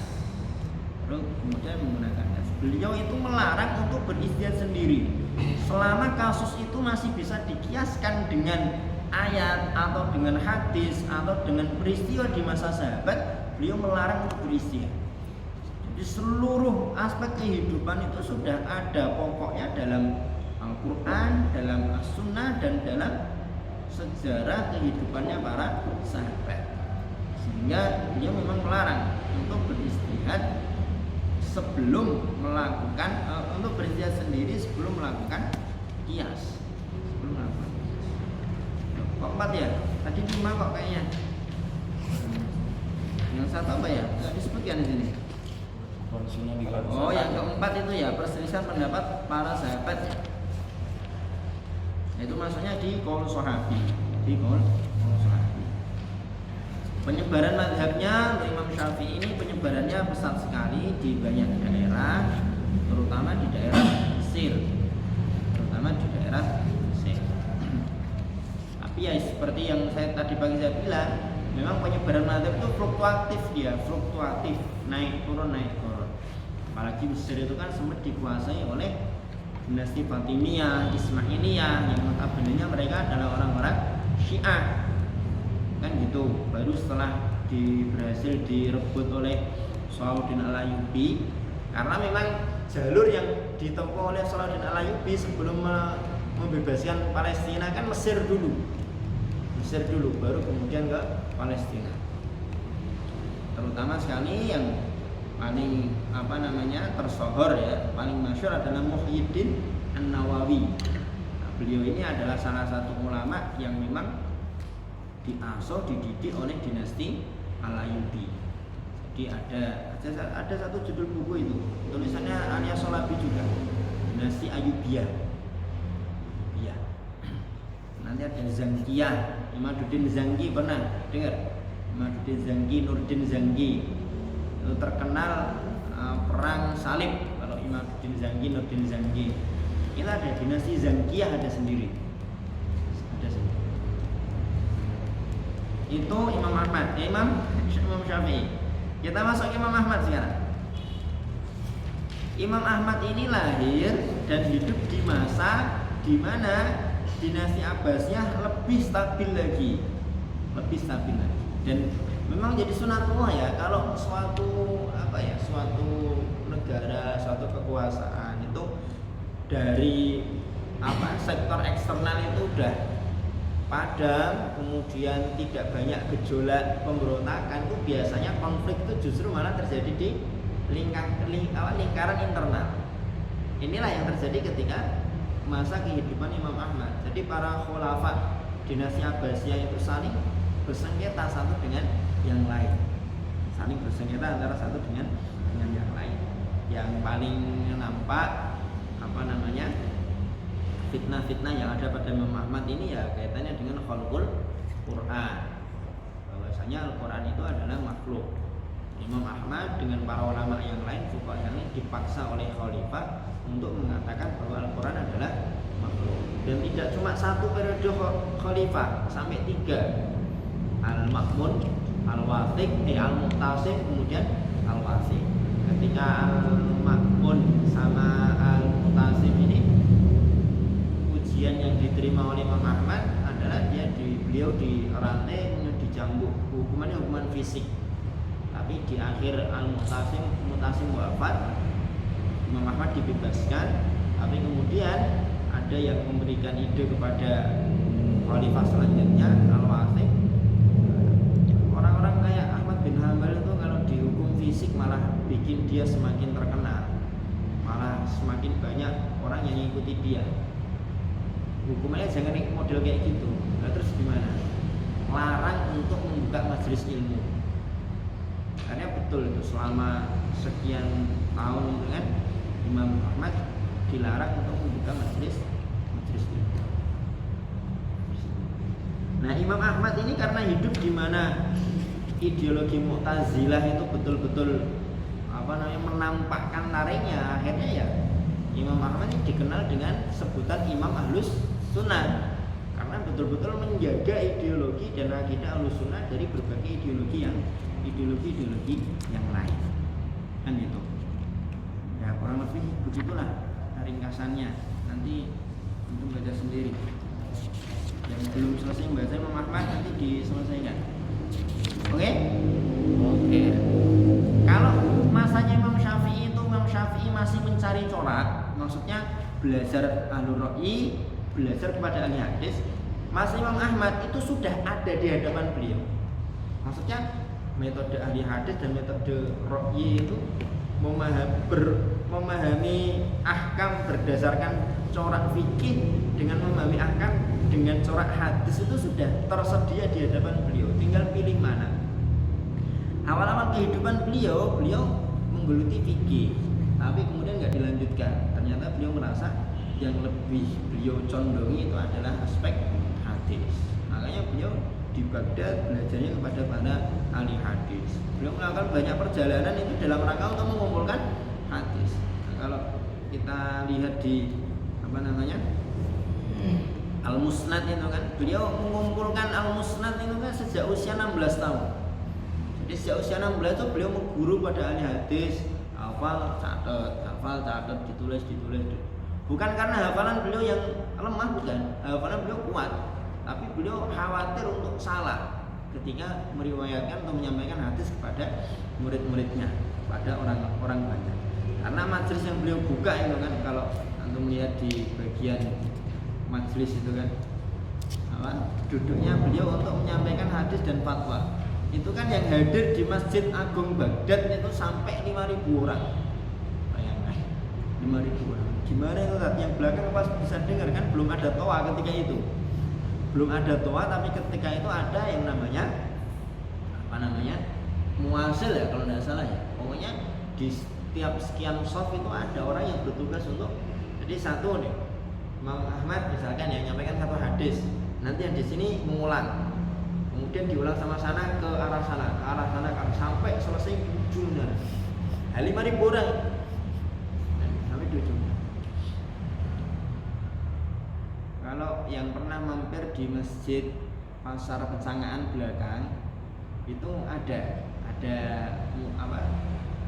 Beliau itu melarang untuk beristihad sendiri. Selama kasus itu masih bisa dikiaskan dengan ayat atau dengan hadis atau dengan peristiwa di masa sahabat, beliau melarang untuk beristihad. Jadi seluruh aspek kehidupan itu sudah ada pokoknya dalam Al-Quran, dalam As-Sunnah, dan dalam sejarah kehidupannya para sahabat. Sehingga beliau memang melarang untuk beristihad sebelum melakukan untuk beristihad sendiri sebelum melakukan qiyas. Sebelum melakukan qiyas. Kok 4 ya? Tadi 5 kok kayaknya. Yang satu apa ya? Enggak disebutkan di sini. Oh, yang keempat itu ya perselisihan pendapat para sahabat ya. Itu maksudnya di qaul sahabi. Di qaul sahabi. Penyebaran mazhabnya untuk Imam Syafi'i ini penyebarannya besar sekali di banyak daerah, terutama di daerah Mesir. Tapi ya seperti yang tadi pagi saya bilang, memang penyebaran mazhab itu fluktuatif, naik turun. Apalagi Mesir itu kan sempat dikuasai oleh dinasti Fatimiyah, Ismailiyah, yang notabene mereka adalah orang-orang Syiah. Kan gitu. Baru setelah berhasil direbut oleh Salahuddin Al-Ayyubi, karena memang jalur yang ditempuh oleh Salahuddin Al-Ayyubi sebelum membebaskan Palestina kan Mesir dulu, baru kemudian ke Palestina. Terutama sekali yang paling tersohor ya, paling masyhur adalah Muhyiddin An-Nawawi. Nah, beliau ini adalah salah satu ulama yang memang dididik oleh dinasti Al-Ayyubi. Jadi ada satu judul buku itu, tulisannya Alia Sholabi juga, dinasti Ayyubiyah. Iya. Nanti ada Zangkiyah, Imaduddin Zangki, pernah dengar? Imaduddin Zangki, Nurdin Zangki. Itu terkenal perang salib. Kalau Imaduddin Zangki, Nurdin Zangki. Ini ada dinasti Zangkiyah ada sendiri. Itu Imam Ahmad, Imam Syafi'i. Kita masuk Imam Ahmad sekarang. Imam Ahmad ini lahir dan hidup di masa di mana dinasti Abbasiyah lebih stabil lagi. Dan memang jadi sunatullah ya, kalau suatu negara, suatu kekuasaan itu dari sektor eksternal itu udah padam, kemudian tidak banyak gejolak pemberontakan, itu biasanya konflik itu justru malah terjadi di lingkaran internal. Inilah yang terjadi ketika masa kehidupan Imam Ahmad. Jadi para khulafa dinasti Abbasiyah itu saling bersengketa satu dengan yang lain, antara satu dengan yang lain. Yang paling nampak fitnah-fitnah yang ada pada Imam Ahmad ini ya kaitannya dengan khalqul Quran. Bahwasanya Al-Quran itu adalah makhluk. Imam Ahmad dengan para ulama yang lain fuqaha yang lain dipaksa oleh khalifah untuk mengatakan bahwa Al-Quran adalah makhluk. Dan tidak cuma satu periode khalifah, sampai 3. Al-Ma'mun, Al-Wathiq, Al-Mu'tasim, kemudian Al-Wathiq. Ketika Al-Ma'mun sama Al-Mu'tasim ini ujian yang diterima oleh Imam Ahmad adalah beliau dirantai, dicambuk, hukumannya hukuman fisik. Tapi di akhir Al-Mu'tasim wafat, Imam Ahmad dibebaskan. Tapi kemudian ada yang memberikan ide kepada khalifah selanjutnya Al-Wathiq. Orang-orang kayak Ahmad bin Hanbal itu kalau dihukum fisik malah bikin dia semakin terkenal, malah semakin banyak orang yang mengikuti dia. Hukumannya jangan model kayak gitu. Nah, terus gimana? Larang untuk membuka majelis ilmu. Karena betul itu selama sekian tahun itu kan Imam Ahmad dilarang untuk membuka majelis ilmu. Nah, Imam Ahmad ini karena hidup di mana ideologi Mu'tazilah itu betul-betul menampakkan taringnya, akhirnya ya Imam Ahmad ini dikenal dengan sebutan Imam Ahlus Sunnah karena betul-betul menjaga ideologi dan akidah Ahlus Sunnah dari berbagai ideologi yang lain. Kan itu. Ya kurang lebih begitulah ringkasannya. Nanti untuk baca sendiri. Yang belum selesai membaca Imam Ahmad nanti diselesaikan. Oke? Kalau masanya Imam Syafi'i masih mencari corak, maksudnya belajar Ahlul Ra'yi, belajar kepada ahli hadis. Masa Imam Ahmad itu sudah ada di hadapan beliau. Maksudnya metode ahli hadis dan metode Ra'yi itu memahami ahkam berdasarkan corak fikih dengan memahami ahkam dengan corak hadis itu sudah tersedia di hadapan beliau, tinggal pilih mana. Awal-awal kehidupan beliau menggeluti fikih, tapi kemudian nggak dilanjutkan. Ternyata beliau merasa yang lebih beliau condongi itu adalah aspek hadis. Makanya beliau di Baghdad belajarnya kepada para ahli hadis. Beliau melakukan banyak perjalanan itu dalam rangka untuk mengumpulkan hadis. Nah, kalau kita lihat di Al-Musnad itu kan, beliau mengumpulkan Al-Musnad itu kan sejak usia 16 tahun. Jadi sejak usia 16 itu beliau mengguru pada ahli hadis, hafal, catat, ditulis. Bukan karena hafalan beliau yang lemah, bukan. Hafalan beliau kuat, tapi beliau khawatir untuk salah ketika meriwayatkan atau menyampaikan hadis kepada murid-muridnya, kepada orang-orang banyak. Karena majelis yang beliau buka itu kan, kalau antum melihat di bagian majelis itu kan, duduknya beliau untuk menyampaikan hadis dan fatwa. Itu kan yang hadir di Masjid Agung Baghdad itu sampai 5.000 orang. Bayangkan, 5.000 orang. Gimana itu yang belakang pas bisa dengar kan, belum ada toa ketika itu. Belum ada toa, tapi ketika itu ada yang namanya muasil ya kalau tidak salah ya. Pokoknya di setiap sekian shaf itu ada orang yang bertugas untuk, jadi satu nih Imam Ahmad misalkan yang menyampaikan satu hadis, nanti yang di sini mengulang, kemudian diulang sama sana ke arah sana sampai selesai ujungnya. 5.000 orang sampai di ujungnya. Kalau yang pernah mampir di Masjid Pasar Pecangaan belakang itu ada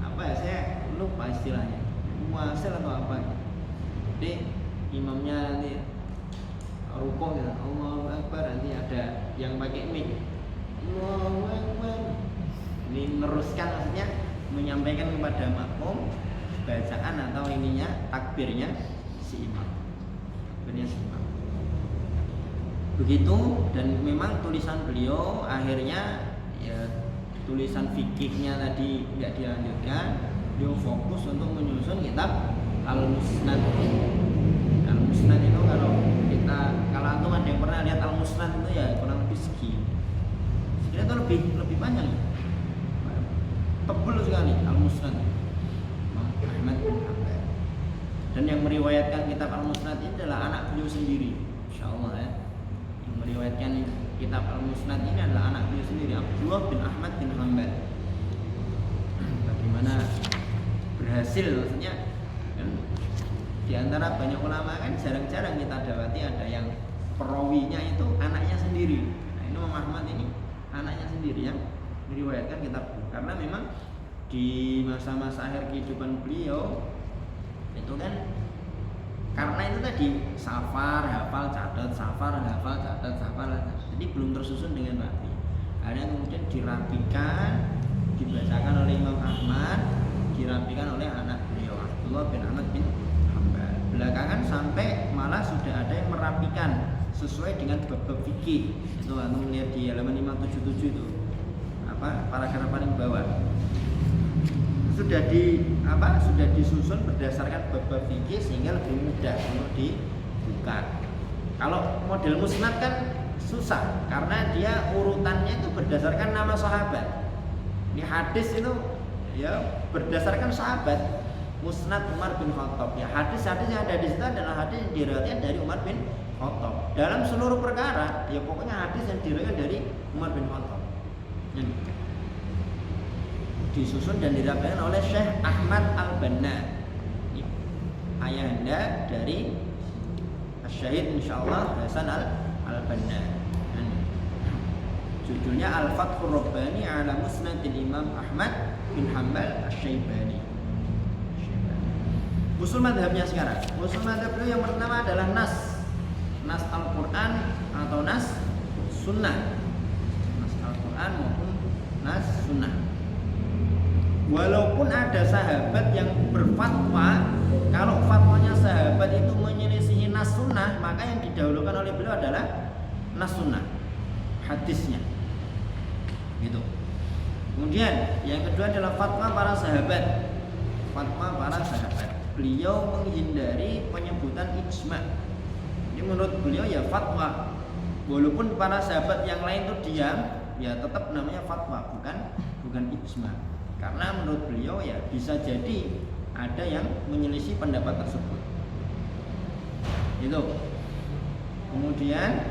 apa ya, saya lupa istilahnya, muasil atau apa. Jadi imamnya nanti rukuk ya, Allahu Akbar, nanti ada yang pakai mic, Allahu Akbar, ini meneruskan, maksudnya menyampaikan kepada makmum bacaan atau takbirnya si imam. Begitu, dan memang tulisan beliau akhirnya ya tulisan fikihnya tadi tidak dilanjutkan, beliau fokus untuk menyusun kitab Al-Musnad. Al-Musnad itu kalau antum ada yang pernah lihat Al-Musnad itu ya kurang lebih segini itu lebih panjang, tebal sekali Al-Musnad Imam Ahmad bin Hanbal. Dan yang meriwayatkan kitab Al-Musnad ini adalah anak beliau sendiri, insyaallah ya. Yang meriwayatkan kitab Al-Musnad ini adalah anak beliau sendiri, Abdullah bin Ahmad bin Hanbal. Bagaimana berhasil, maksudnya kan, di antara banyak ulama kan jarang-jarang kita dapati ada yang perawinya itu anaknya sendiri. Nah, ini Imam Ahmad ini anaknya sendiri yang meriwayatkan kitab, karena memang di masa-masa akhir kehidupan beliau itu kan karena itu tadi safar, hafal, catat, safar, hafal, catat, safar, jadi belum tersusun dengan rapi. Akhirnya kemudian dirapikan, dibacakan oleh Imam Ahmad, dirapikan oleh anak beliau Abdullah bin Ahmad bin Hanbal. Belakangan sampai malah sudah ada yang merapikan sesuai dengan bab-bab fikih. Itu antum lihat di halaman 577 itu. Paragraf paling bawah. Sudah disusun berdasarkan bab-bab fikih sehingga lebih mudah untuk dibuka. Kalau model musnad kan susah karena dia urutannya itu berdasarkan nama sahabat. Di hadis itu ya berdasarkan sahabat. Musnad Umar bin Khattab. Ya hadis-hadis yang ada di situ adalah hadis yang diriwayatkan dari Umar bin Khattab. Dalam seluruh perkara, ya pokoknya hadis yang diriwayatkan dari Umar bin Khattab. Ini disusun dan dirapikan oleh Syekh Ahmad Al-Banna, ayahanda dari Syahid insyaallah Hasan Al-Banna. Judulnya Al-Fathur Rabbani ala Musnadil Imam Ahmad bin Hanbal Asy-Syaibani. Usul madhabnya sekarang. Usul madhab beliau yang pertama adalah nas Al-Quran atau nas Sunnah. Nas Al-Quran maupun nas Sunnah. Walaupun ada sahabat yang berfatwa, kalau fatwanya sahabat itu menyelisihi nas Sunnah, maka yang didahulukan oleh beliau adalah nas Sunnah, hadisnya. Gitu. Kemudian yang kedua adalah fatwa para sahabat. Fatwa para sahabat. Beliau menghindari penyebutan ijma. Ini menurut beliau ya fatwa. Walaupun para sahabat yang lain itu diam, ya tetap namanya fatwa, bukan ijma. Karena menurut beliau ya bisa jadi ada yang menyelisih pendapat tersebut. Itu. Kemudian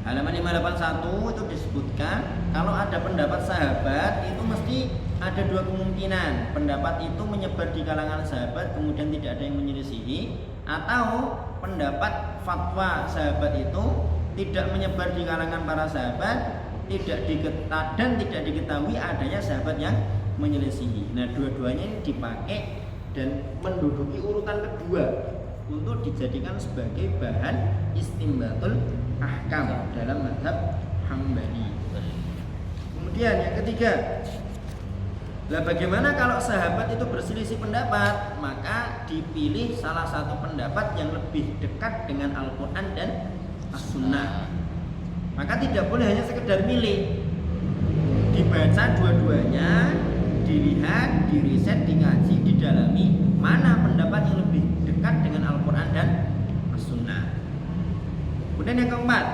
halaman 581 itu disebutkan kalau ada pendapat sahabat itu mesti ada dua kemungkinan. Pendapat itu menyebar di kalangan sahabat kemudian tidak ada yang menyelisihi, atau pendapat fatwa sahabat itu tidak menyebar di kalangan para sahabat, dan tidak diketahui adanya sahabat yang menyelisihi. Nah, dua-duanya ini dipakai dan menduduki urutan kedua untuk dijadikan sebagai bahan istinbatul ahkam dalam mazhab Hambali. Kemudian yang ketiga, lah bagaimana kalau sahabat itu berselisih pendapat? Maka dipilih salah satu pendapat yang lebih dekat dengan Al-Quran dan As-Sunnah. Maka tidak boleh hanya sekedar milih, dibaca dua-duanya, dilihat, diriset, dikaji, didalami mana pendapat yang lebih dekat dengan Al-Quran dan As-Sunnah. Kemudian yang keempat,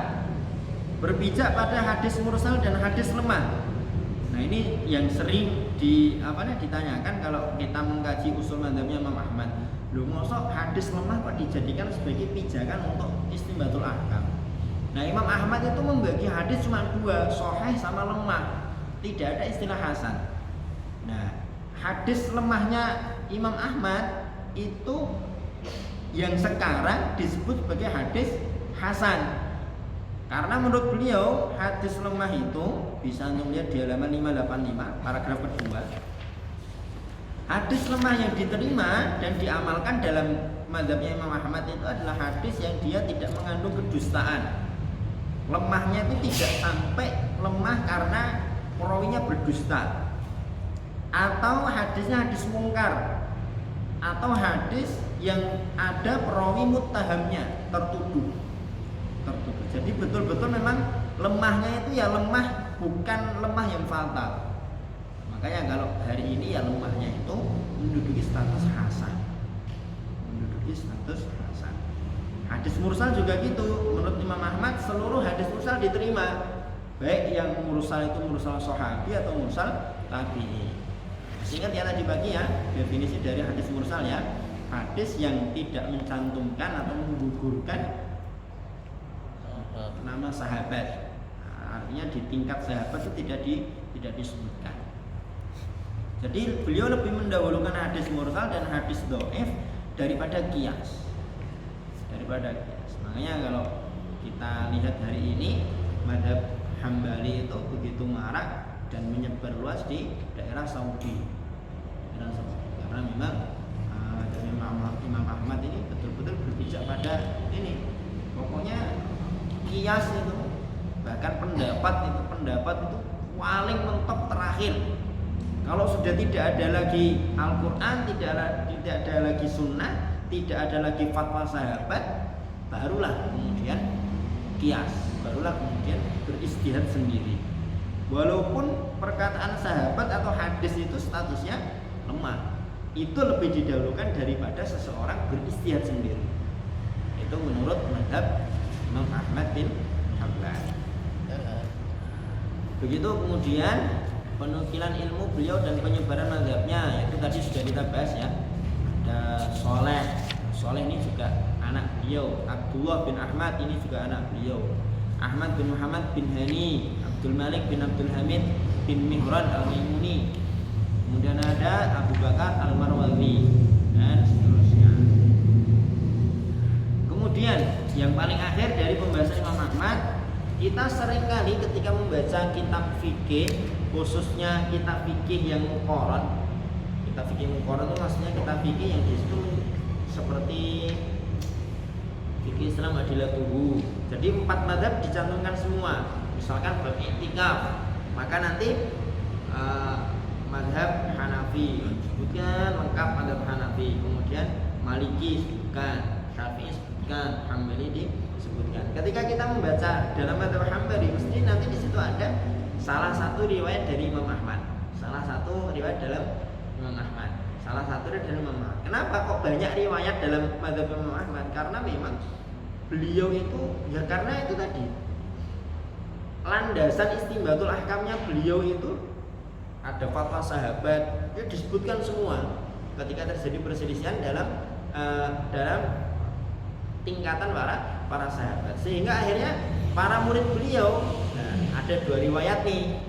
berpijak pada hadis mursal dan hadis lemah. Nah ini yang sering ditanyakan kalau kita mengkaji usul mazhabnya Imam Ahmad. Loh, mosok hadis lemah kok dijadikan sebagai pijakan untuk istinbatul ahkam? Nah, Imam Ahmad itu membagi hadis cuma dua, sahih sama lemah. Tidak ada istilah hasan. Nah, hadis lemahnya Imam Ahmad itu yang sekarang disebut sebagai hadis hasan. Karena menurut beliau hadis lemah itu bisa Anda lihat di halaman 585 paragraf kedua. Hadis lemah yang diterima dan diamalkan dalam mazhabnya Imam Ahmad itu adalah hadis yang dia tidak mengandung kedustaan. Lemahnya itu tidak sampai lemah karena perawinya berdusta, atau hadisnya hadis mungkar, atau hadis yang ada perawi muttahamnya tertuduh. Jadi betul-betul memang lemahnya itu ya lemah, bukan lemah yang fatal. Makanya kalau hari ini ya lemahnya itu menduduki status hasan. Hadis mursal juga gitu. Menurut Imam Ahmad seluruh hadis mursal diterima, baik yang mursal itu mursal sahabi atau mursal tabi'i. Ingat ya tadi pagi ya definisi dari hadis mursal ya. hadis yang tidak mencantumkan atau menggugurkan nama sahabat. Nah, artinya di tingkat sahabat itu tidak disebutkan. Jadi beliau lebih mendahulukan hadis mursal dan hadis dhaif daripada qiyas. Makanya kalau kita lihat hari ini mazhab Hambali itu begitu marak dan menyebar luas di daerah Saudi. Karena memang dari Imam Ahmad ini betul-betul berpijak pada ini. Pokoknya qiyas itu, bahkan pendapat itu paling mentok terakhir. Kalau sudah tidak ada lagi Al-Quran, tidak ada lagi sunnah, tidak ada lagi fatwa sahabat, barulah kemudian qiyas, barulah kemudian beristihad sendiri. Walaupun perkataan sahabat atau hadis itu statusnya lemah, itu lebih didahulukan daripada seseorang beristihad sendiri. Itu menurut mazhab Imam Ahmad bin Hanbal. Begitu kemudian penukilan ilmu beliau dan penyebaran mazhabnya, itu tadi sudah kita bahas ya. Ada Soleh ini juga anak beliau. Abdullah bin Ahmad ini juga anak beliau. Ahmad bin Muhammad bin Hani, Abdul Malik bin Abdul Hamid bin Mihran al-Maimuni. Kemudian ada Abu Bakar al-Marwazi dan seterusnya. Kemudian yang paling akhir dari pembahasan Imam Ahmad, kita seringkali ketika membaca kitab fikih, khususnya kitab fikih yang muqaran. Kitab fikih muqaran itu maksudnya kitab fikih yang disitu seperti fikih Islam adilatuhu. Jadi 4 mazhab dicantumkan semua. Misalkan bab i'tikaf, maka nanti mazhab Hanafi disebutkan lengkap, mazhab Hanafi. Kemudian Maliki disebutkan, Syafi'i disebutkan, Hambali disebutkan. Ketika kita membaca dalam mazhab Hambali, mesti nanti di situ ada salah satu riwayat dari Imam Ahmad, salah satu riwayat dalam Imam Ahmad, salah satu riwayat dari Imam Ahmad. Kenapa kok banyak riwayat dalam mazhab Imam Ahmad? Karena memang beliau itu, ya karena itu tadi landasan istimbatul ahkamnya beliau itu ada fatwa sahabat, itu disebutkan semua ketika terjadi perselisihan dalam tingkatan para sahabat, sehingga akhirnya para murid beliau, ada 2 riwayat nih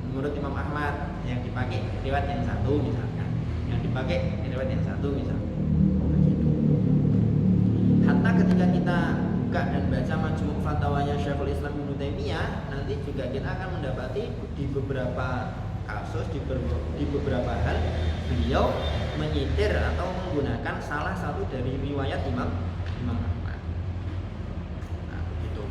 menurut Imam Ahmad, yang dipakai riwayat yang satu misalkan, yang dipakai riwayat yang satu misalkan. Hatta ketika kita buka dan baca Majmu' Fatwanya Syekhul Islam Ibnu Taimiyah, nanti juga kita akan mendapati di beberapa kasus, di beberapa hal beliau menyitir atau menggunakan salah satu dari riwayat Imam Ahmad. Nah, begitu.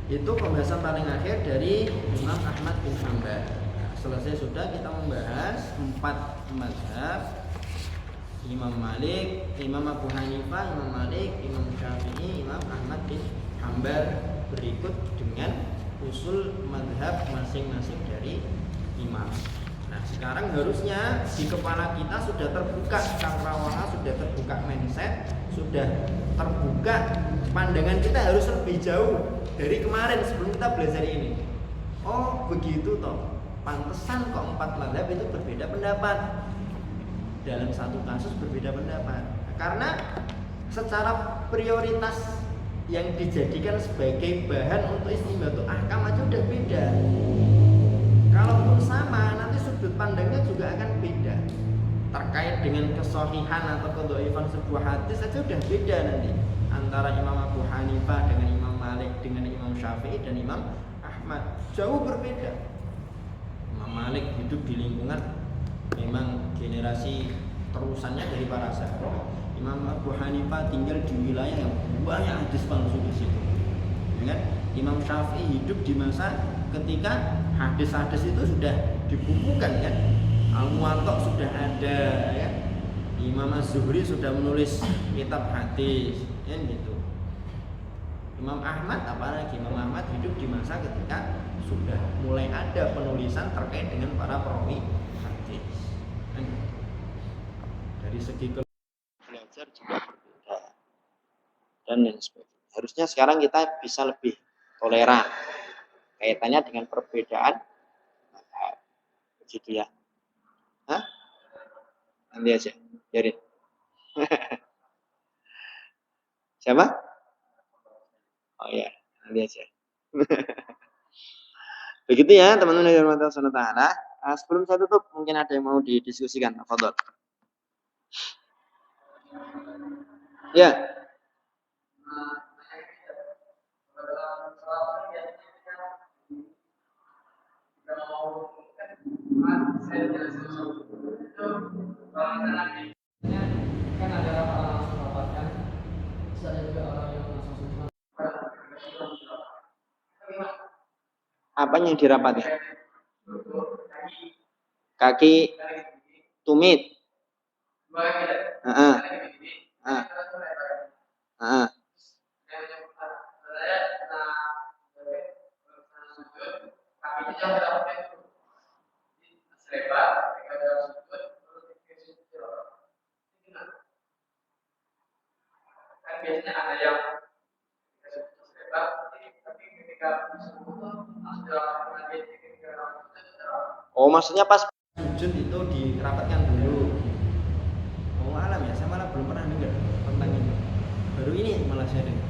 Itu pembahasan paling akhir dari Imam Ahmad bin Hanbal. Nah, selesai sudah kita membahas 4 mazhab: Imam Malik, Imam Abu Hanifah, Imam Malik, Imam Syafi'i, Imam Ahmad bin Hanbal. Berikut dengan usul mazhab masing-masing dari imam. Nah, sekarang harusnya di kepala kita sudah terbuka cakrawala, sudah terbuka mindset, sudah terbuka pandangan kita harus lebih jauh dari kemarin sebelum kita belajar ini. Oh, begitu toh. Pantesan kok 4 mazhab itu berbeda pendapat. Dalam satu kasus berbeda pendapat. Karena secara prioritas yang dijadikan sebagai bahan untuk istimbatul ahkam aja udah beda. Kalaupun sama, nanti sudut pandangnya juga akan beda. Terkait dengan kesohihan atau kedhaifan sebuah hadis aja udah beda nanti antara Imam Abu Hanifah dengan Imam Malik, dengan Imam Syafi'i dan Imam Ahmad. Jauh berbeda. Imam Malik hidup di lingkungan memang generasi terusannya dari para sahabat. Imam Abu Hanifah tinggal di wilayah yang banyak hadis palsu di situ. Ya kan? Imam Syafi'i hidup di masa ketika hadis-hadis itu sudah dibukukan kan. Al-Muwatta sudah ada ya. Imam Az-Zuhri sudah menulis kitab hadis ya gitu. Imam Ahmad, apalagi Imam Ahmad hidup di masa ketika sudah mulai ada penulisan terkait dengan para perawi hadis. Dari segi belajar juga berbeda dan lain sebagainya. Harusnya sekarang kita bisa lebih toleran kaitannya dengan perbedaan begitu ya. Hah? Nanti aja, biarin. Siapa? Oh ya, nanti aja. Begitu ya teman-teman yang dirahmati Allah Subhanahu wa taala. Sebelum saya tutup, mungkin ada yang mau didiskusikan. Fadhol. Ya. Kan ada orang langsung rapat kan, terus ada juga orang yang langsung sungguh. Apanya yang dirapati? Kaki tumit. Heeh. Heeh. Heeh. Oh, maksudnya pas sujud itu dirapatkan dulu. Oh, alam ya, saya malah belum pernah dengar tentang ini. Baru ini malah saya dengar.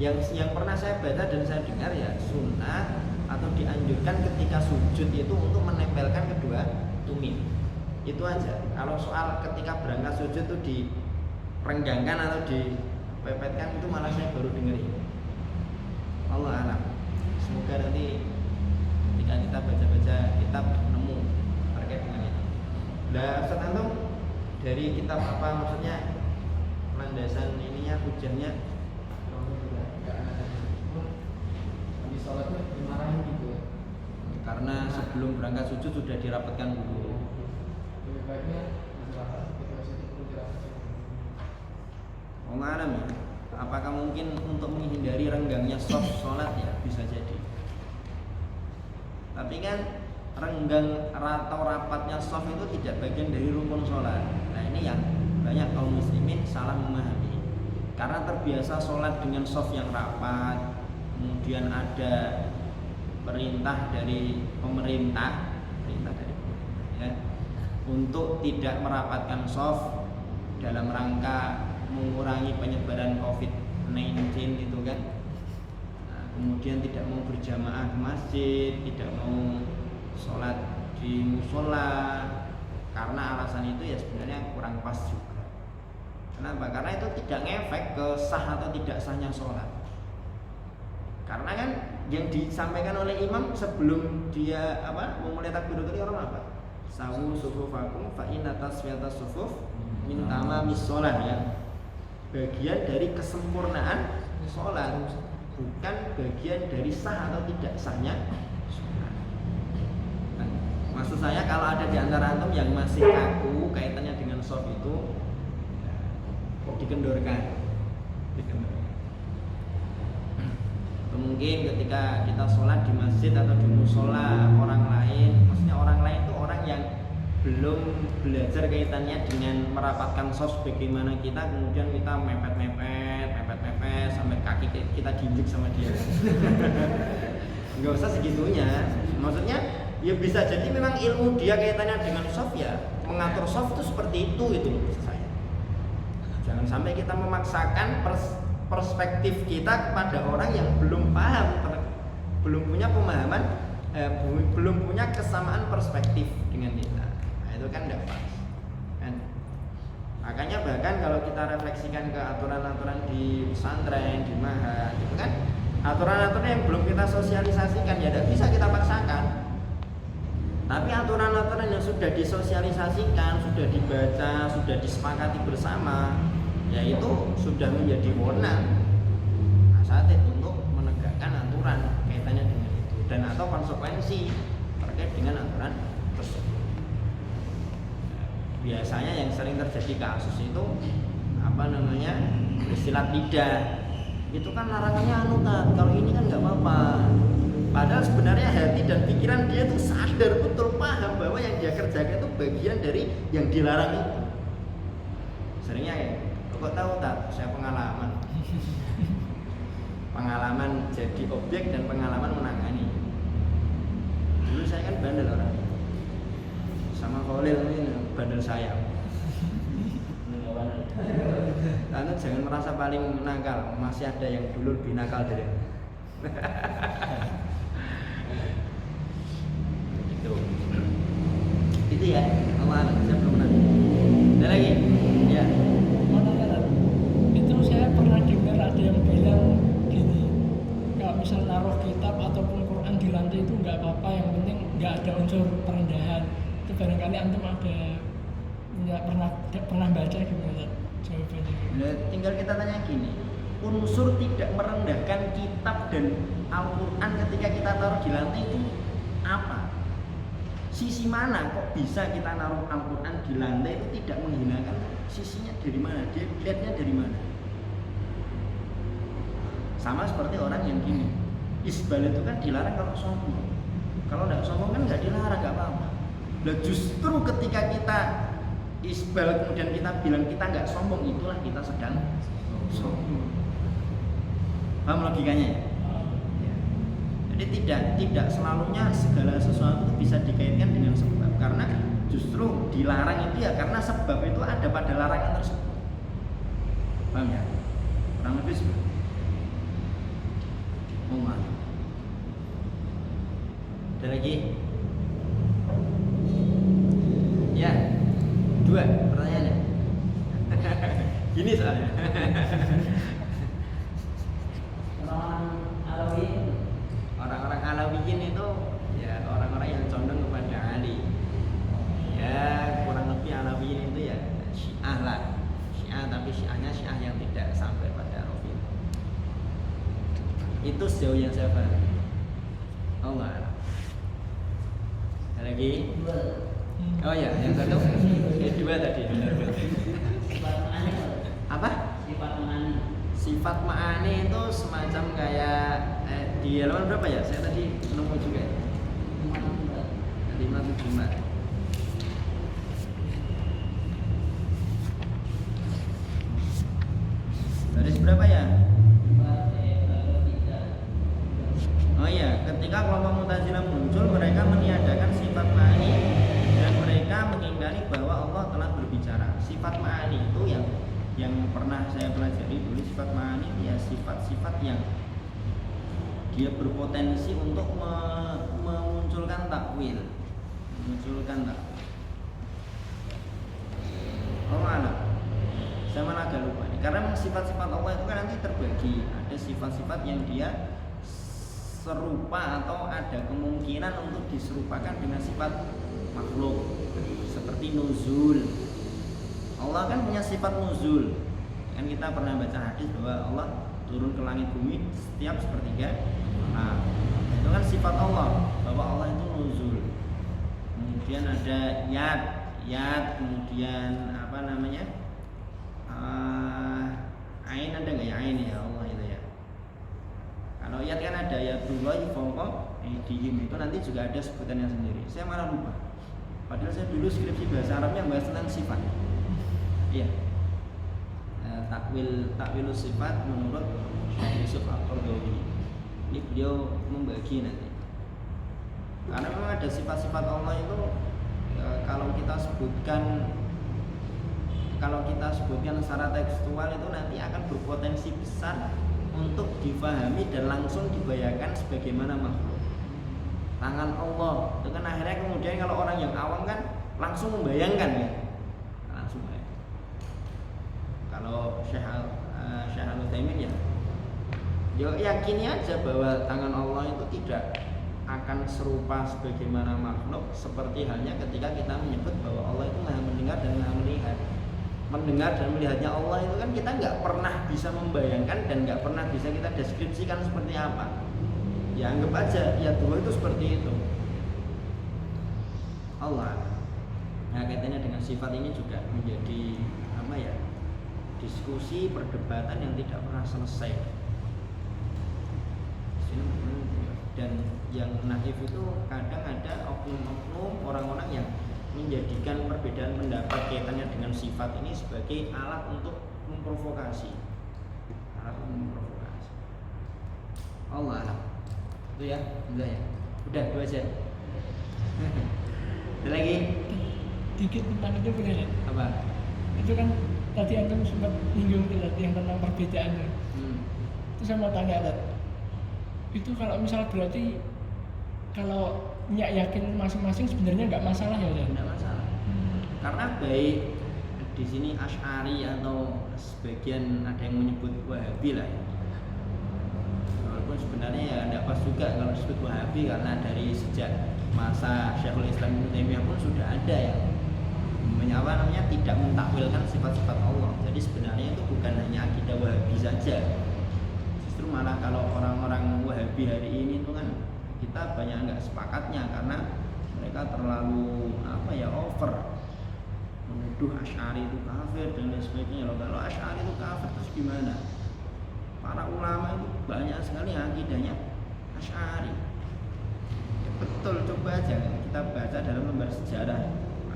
Yang pernah saya baca dan saya dengar ya sunnah atau dianjurkan ketika sujud itu untuk menempelkan kedua tumit. Itu aja. Kalau soal ketika berangkat sujud itu direnggangkan atau dipepetkan itu malah saya baru dengar ini. Allah alam. Semoga nanti ketika kita baca-baca kitab nemu terkait dengan itu. Nah, Ustaz Antum dari kitab apa maksudnya landasan ininya hujahnya? Habis sholat tuh dimarahin gitu ya. Karena sebelum berangkat sujud sudah dirapatkan dulu. Lebih baiknya masalah itu perlu dirapatkan. Oh alam ya. Apakah mungkin untuk menghindari renggangnya soft sholat ya? Bisa jadi. Tapi kan renggang atau rapatnya soft itu tidak bagian dari rukun sholat. Nah ini yang banyak kaum muslimin salah memahami. Karena terbiasa sholat dengan soft yang rapat, kemudian ada perintah dari pemerintah ya, untuk tidak merapatkan soft dalam rangka mengurangi penyebaran COVID-19 itu kan. Nah, kemudian tidak mau berjamaah ke masjid, tidak mau sholat di musola karena alasan itu ya sebenarnya kurang pas juga. Kenapa? Karena itu tidak ngefek ke sah atau tidak sahnya sholat. Karena kan yang disampaikan oleh imam sebelum dia memulai takbiratul ihram apa? Sawu sufufakum fa inna tasfiyatas sufuf min tamamis shalah ya. Bagian dari kesempurnaan sholat, bukan bagian dari sah atau tidak sahnya sholat. Nah, maksud saya kalau ada di antara antum yang masih kaku kaitannya dengan sholat itu dikendorkan. Atau mungkin ketika kita sholat di masjid atau di musola orang lain, maksudnya orang lain itu orang yang belum belajar kaitannya dengan merapatkan sos bagaimana kita, kemudian kita mepet sampai kaki kita diinjek sama dia. Nggak usah segitunya. Maksudnya ya bisa jadi memang ilmu dia kaitannya dengan soft ya, mengatur soft itu seperti itu loh maksud saya. Jangan sampai kita memaksakan perspektif kita kepada orang yang belum paham, belum punya pemahaman, belum punya kesamaan perspektif dengan kita. Nah, itu kan tidak pas. Kan? Makanya bahkan kalau kita refleksikan ke aturan-aturan di pesantren, di maha, itu kan aturan-aturan yang belum kita sosialisasikan ya tidak bisa kita paksakan. Tapi aturan-aturan yang sudah disosialisasikan, sudah dibaca, sudah disepakati bersama, yaitu sudah menjadi wewenang asatid untuk menegakkan aturan kaitannya dengan itu dan atau konsekuensi terkait dengan aturan tersebut. Biasanya yang sering terjadi kasus itu bersilat lidah. Itu kan larangannya anutat. Kalau ini kan nggak apa-apa. Padahal sebenarnya hati dan pikiran dia tuh sadar betul, paham bahwa yang dia kerjakan itu bagian dari yang dilarang itu. Seringnya ya, kok tahu tak? Saya pengalaman jadi objek dan pengalaman menangani. Dulu saya kan bandel orang, sama Khalil ini bandel saya. Anda jangan merasa paling nakal, masih ada yang dulu lebih nakal dari itu ya, Allah saya belum pernah. Ada lagi? Ya. Itu saya pernah dengar ada yang bilang gini, kalau misal naruh kitab ataupun Quran di lantai itu nggak apa-apa, yang penting nggak ada unsur perendahan. Itu barangkali antum ada nggak pernah baca gimana jawabannya? Nah, tinggal kita tanya gini, unsur tidak merendahkan kitab dan Al-Quran ketika kita taruh di lantai itu apa? Sisi mana kok bisa kita naruh Al-Quran di lantai itu tidak menghinakan? Sisinya dari mana? Dia lihatnya dari mana? Sama seperti orang yang gini, isbal itu kan dilarang kalau sombong. Kalau tidak sombong kan nggak dilarang, nggak apa-apa. Nah justru ketika kita isbal kemudian kita bilang kita nggak sombong, itulah kita sedang sombong. Paham logikanya ya? Jadi tidak selalunya segala sesuatu bisa dikaitkan dengan sebab, karena justru dilarang itu ya karena sebab itu ada pada larangan tersebut. Paham ya? Kurang lebih seperti Umar. Ada lagi? Ya, 2 pertanyaannya. Gini soalnya. Orang-orang Alawiyin itu ya orang-orang yang condong kepada Ali. Ya kurang lebih Alawiyin itu ya Syiah lah, Syiah, tapi Syiahnya Syiah yang tidak sampai pada Rafidhah. Itu sejauh yang saya paham. Allah. Ada lagi? Oh ya, yang satu, 2 tadi. Apa? Sifat ma'ani itu semacam kayak di halaman berapa ya? Saya tadi nemu juga ya. 575. Baris berapa ya? Oh iya, ketika kelompok Mu'tazilah muncul, mereka meniadakan sifat ma'ani dan mereka mengingkari bahwa Allah telah berbicara. Sifat ma'ani itu yang pernah saya pelajari dulu, sifat ma'ani ya sifat-sifat yang dia berpotensi untuk memunculkan takwil. Allah alam. Saya malah agak lupa nih. Karena sifat-sifat Allah itu kan nanti terbagi. Ada sifat-sifat yang dia serupa atau ada kemungkinan untuk diserupakan dengan sifat makhluk. Seperti nuzul. Allah kan punya sifat nuzul. Kan kita pernah baca hadis bahwa Allah turun ke langit bumi setiap sepertiga. Nah, itu kan sifat Allah, bahwa Allah itu nuzul. Kemudian ada yad, kemudian apa namanya? Ain ada nggak ya, ain ya Allah itu ya. Kalau yad kan ada yadullahi fawqa aydihim, itu nanti juga ada sebutannya sendiri. Saya malah lupa. Padahal saya dulu skripsi bahasa Arabnya bahas tentang sifat. Iya. Takwil sifat menurut Syekh Yusuf Al-Qaradawi. Ini beliau membagi nanti. Karena memang ada sifat-sifat Allah itu kalau kita sebutkan secara tekstual itu nanti akan berpotensi besar untuk difahami dan langsung dibayangkan sebagaimana makhluk. Tangan Allah itu kan akhirnya kemudian kalau orang yang awam kan langsung membayangkan ya. Langsung bayangkan. Kalau Syekh Al-Utsaimin ya yakini aja bahwa tangan Allah itu tidak akan serupa sebagaimana makhluk, seperti halnya ketika kita menyebut bahwa Allah itu maha mendengar dan maha melihat. Mendengar dan melihatnya Allah itu kan kita nggak pernah bisa membayangkan dan nggak pernah bisa kita deskripsikan seperti apa. Ya anggap aja ya Tuhan itu seperti itu. Allah. Nah kaitannya dengan sifat ini juga menjadi apa ya? Diskusi perdebatan yang tidak pernah selesai. Dan yang naif itu kadang ada oknum-oknum orang-orang yang menjadikan perbedaan pendapat kaitannya dengan sifat ini sebagai alat untuk memprovokasi. Allah alam. Itu ya, udah ya. Udah 2 aja. Ada lagi? Dikit tentang itu boleh ya? Apa? Itu kan tadi antum sempat nyinggung tuh tadi yang tentang perbedaannya. Itu saya mau tanya Tad, itu kalau misal berarti kalau yakin masing-masing sebenarnya nggak masalah ya Tad? Tidak masalah. Karena baik di sini Asy'ari atau sebagian ada yang menyebut Wahabi lah ya. Walaupun sebenarnya ya tidak pas juga kalau disebut Wahabi, karena dari sejak masa Syekhul Islam Ibnu Taimiyah pun sudah ada yang tidak mentakwilkan sifat-sifat Allah. Jadi sebenarnya itu bukan hanya akidah Wahabi saja. Justru malah kalau orang-orang Wahabi hari ini itu kan kita banyak nggak sepakatnya karena mereka terlalu over menuduh Asy'ari itu kafir dan lain sebagainya. Kalau Asy'ari itu kafir terus gimana? Para ulama itu banyak sekali akidahnya Asy'ari. Ya, betul, coba aja kita baca dalam lembar sejarah.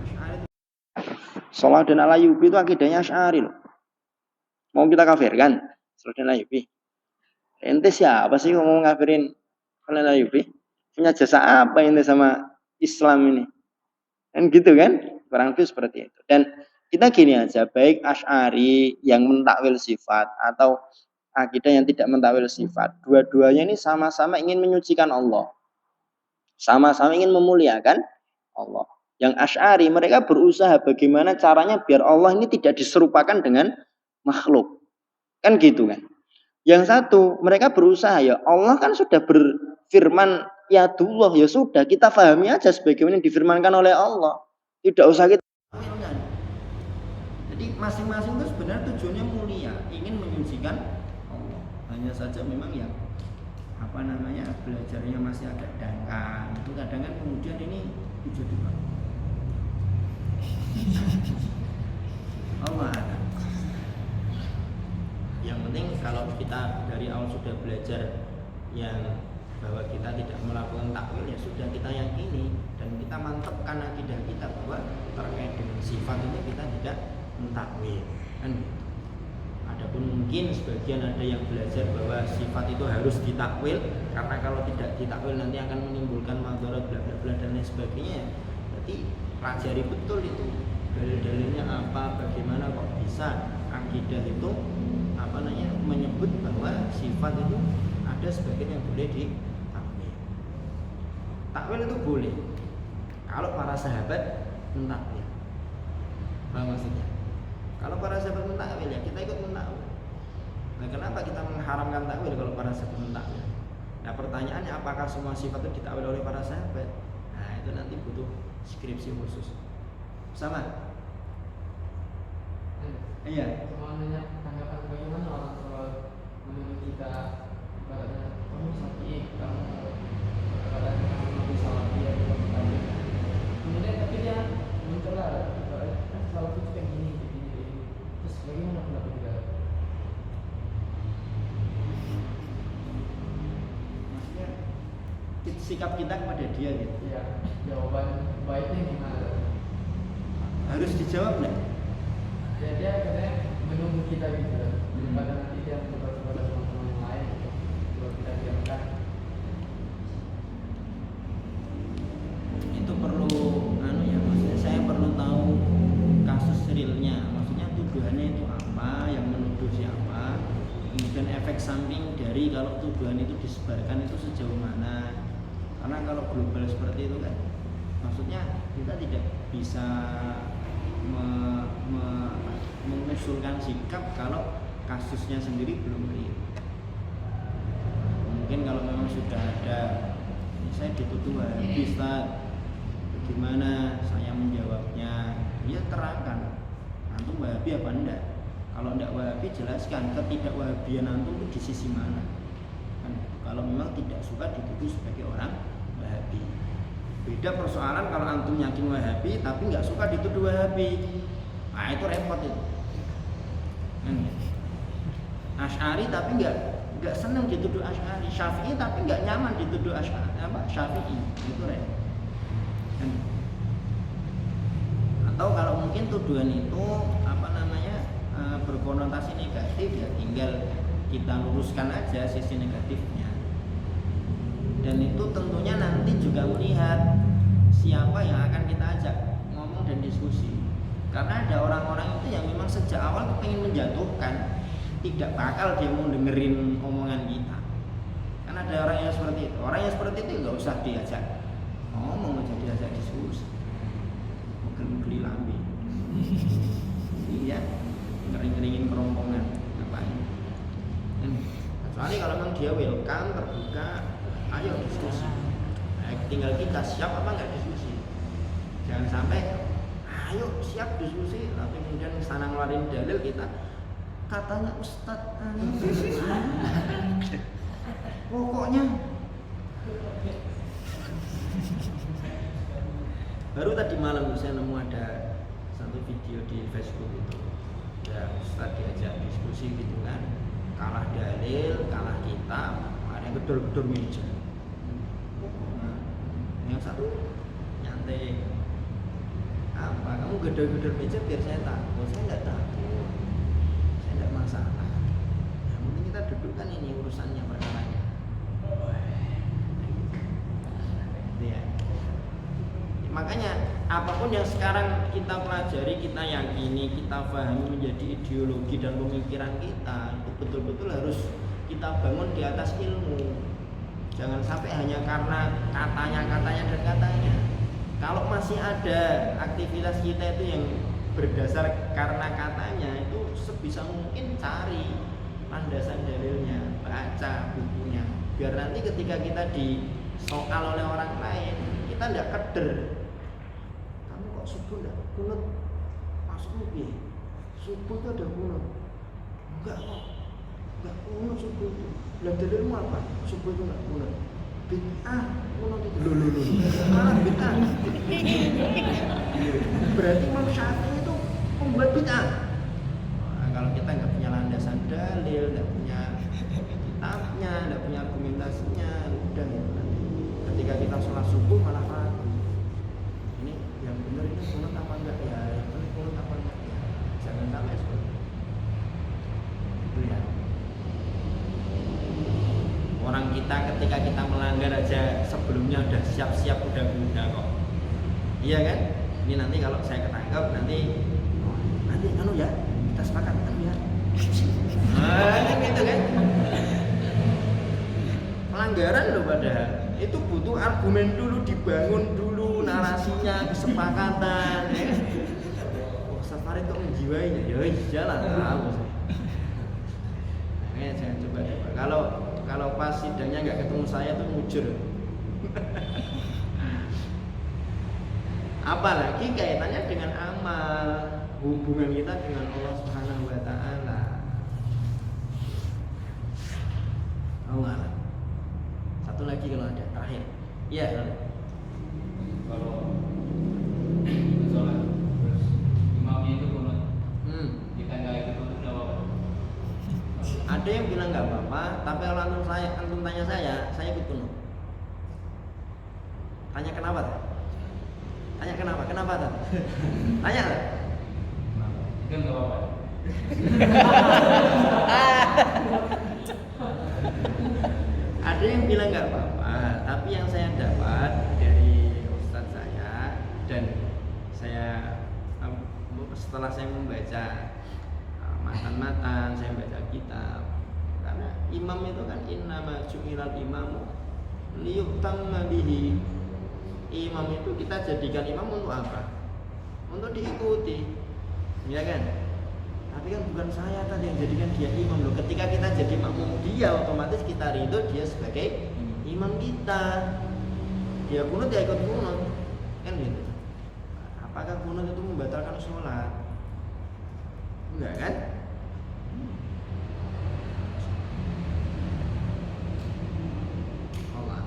Asy'ari itu Salahuddin Al-Ayyubi itu akidahnya Asy'ari loh. Mau kita kafirkan Salahuddin Al-Ayyubi? Ente siapa sih ngomong ngafirin Salahuddin Al-Ayyubi? Punya jasa apa ini sama Islam ini? Kan gitu kan? Kurang lebih seperti itu. Dan kita gini aja, baik Asy'ari yang mentakwil sifat atau akidah yang tidak mentakwil sifat, dua-duanya ini sama-sama ingin menyucikan Allah, sama-sama ingin memuliakan Allah. Yang Asy'ari mereka berusaha bagaimana caranya biar Allah ini tidak diserupakan dengan makhluk, kan gitu kan. Yang satu mereka berusaha, ya Allah kan sudah berfirman ya Yadullah, ya sudah kita pahami aja sebagaimana difirmankan oleh Allah, tidak usah kita takwilkan. Jadi masing-masing itu sebenarnya tujuannya mulia, ingin menyucikan Allah. Hanya saja memang ya belajarnya masih agak dangkal. Itu kadang kan kemudian ini tujuan juga. Allah ada. Yang penting kalau kita dari awal sudah belajar yang bahwa kita tidak melakukan takwil, ya sudah kita yakini dan kita mantapkan akidah kita bahwa terkait dengan sifat ini kita tidak mentakwil kan. Adapun mungkin sebagian ada yang belajar bahwa sifat itu harus ditakwil karena kalau tidak ditakwil nanti akan menimbulkan madharat bla bla bla dan lain sebagainya. Berarti pelajari betul itu dalil-dalilnya apa, bagaimana kok bisa akidah itu menyebut bahwa sifat itu ada sebagian yang boleh ditakwil. Takwil itu boleh kalau para sahabat mentakwil. Apa maksudnya? Kalau para sahabat mentakwil ya kita ikut mentakwil. Nah, kenapa kita mengharamkan takwil kalau para sahabat mentakwil? Nah, pertanyaannya apakah semua sifat itu ditakwil oleh para sahabat? Nah, itu nanti butuh skripsi khusus. Sama? Iya. Semuanya tanggapan bagaimana orang tua menurut kita ibaratnya kamu sakit, kamu ibaratnya kamu salah dia tadi. Kemudian tapi dia muncullah ibaratnya salah itu kayak gini. Terus bagaimana pendapat kita? Maksudnya sikap kita kepada dia gitu. Iya, jawaban baiknya gimana? Harus dijawab nggak? Ya dia katanya menunggu kita gitu. Pada nanti dia mencoba kepada teman-teman yang lain gitu. Kalau kita diamkan. Itu perlu maksudnya saya perlu tahu kasus realnya. Maksudnya tuduhannya itu apa, yang menuduh siapa, kemudian efek samping dari kalau tuduhan itu disebarkan itu sejauh mana. Karena kalau global seperti itu kan maksudnya kita tidak bisa mengusulkan sikap kalau kasusnya sendiri belum real. Mungkin kalau memang sudah ada, saya dituduh habis, bagaimana saya menjawabnya? Ya terangkan, antum Wahabi apa enggak? Kalau enggak Wahabi jelaskan ketidakwahabian antum itu di sisi mana? Kan, kalau memang tidak suka dituduh sebagai orang Wahabi. Beda persoalan kalau antum yakin Wahabi tapi nggak suka dituduh Wahabi. Nah itu repot itu. Asy'ari tapi nggak senang dituduh Asy'ari, Syafi'i tapi nggak nyaman dituduh Syafi'i, itu repot. Atau kalau mungkin tuduhan itu berkonotasi negatif, ya tinggal kita luruskan aja sisi negatifnya. Dan itu tentunya nanti juga melihat siapa yang akan kita ajak ngomong dan diskusi. Karena ada orang-orang itu yang memang sejak awal pengen menjatuhkan, tidak bakal dia mau dengerin omongan kita. Kan ada orang yang seperti itu. Orang yang seperti itu nggak usah diajak ngomong, aja diajak diskusi. Mungkin lambe. Iya, ngering-ngeringin kerongkongan ngapain? Kecuali kalau memang dia welcome, terbuka, ayo diskusi. Tinggal kita siap apa nggak diskusi. Jangan sampai ayo siap diskusi, tapi kemudian sana ngeluarin dalil kita katanya Ustadz pokoknya baru tadi malam saya nemu ada satu video di Facebook itu ya Ustadz diajak diskusi gitu kan, kalah dalil, kalah kitab, ada yang gedor-gedor meja. Nah, yang satu nyantai, apa kamu gedor-gedor meja biar saya takut? Saya nggak takut, saya nggak masalah. Yang penting kita dudukkan ini urusannya, perkaranya. Ya. Makanya apapun yang sekarang kita pelajari, kita yakini, kita pahami menjadi ideologi dan pemikiran kita, itu betul-betul harus kita bangun di atas ilmu. Jangan sampai hanya karena katanya dan katanya. Kalau masih ada aktivitas kita itu yang berdasar karena katanya, itu sebisa mungkin cari landasan dalilnya, baca bukunya, biar nanti ketika kita disoal oleh orang lain kita tidak keder. Kamu kok subuh tidak kunut? Maksudmu piye? Subuh itu ada kunut? Enggak kok, enggak kunut subuh itu. Lah dalilmu apa? Subuh itu enggak kunut. Bid'ah kunut itu. Loh. Bid'ah. Berarti Imam Syafi'i itu membuat bid'ah. Nah, kalau kita nggak punya landasan dalil, nggak punya kitabnya, nggak punya argumentasinya, udah ya nanti ketika kita sholat subuh malah ragu. Ini yang benar ini kunut apa enggak ya? Ini kunut apa enggak ya? Jangan sampai seperti itu ya. Orang kita ketika kita melanggar aja sebelumnya udah siap-siap udah kok. Iya kan? Ini nanti kalau saya ketangkap nanti ya kita sepakat ya. Gitu kan? Pelanggaran loh padahal. Itu butuh argumen dulu, dibangun dulu narasinya, kesepakatan ya. Oh, Safari kok menjiwainya. Ya jalan tahu. Makanya jangan coba. Kalau pas sidangnya nggak ketemu saya tuh mujur. Apalagi kaitannya dengan amal, hubungan kita dengan Allah Subhanahu wa taala. Allah. Satu lagi kalau ada terakhir. Iya. Kalau sholat terus imamnya itu kunut, kita nggak ikut kunut nggak apa-apa. Ada yang bilang nggak apa-apa, tapi kalau antum tanya saya ikut kunut. Tanya kenapa? Tanya kenapa? Kenapa? Tanya lah. Itu nggak apa-apa. Ada yang bilang nggak apa-apa, tapi yang saya dapat dari ustadz saya dan saya setelah saya membaca matan-matan, saya baca kitab, karena imam itu kan innama ju'ilal imamu liyutamma bihi. Imam itu kita jadikan imam untuk apa? Untuk diikuti, ya kan? Tapi kan bukan saya tadi yang jadikan dia imam loh. Ketika kita jadi makmum dia, otomatis kita ridho dia sebagai imam kita. Dia kunut ya ikut kunut, kan gitu. Apakah kunut itu membatalkan sholat? Enggak kan? Allah,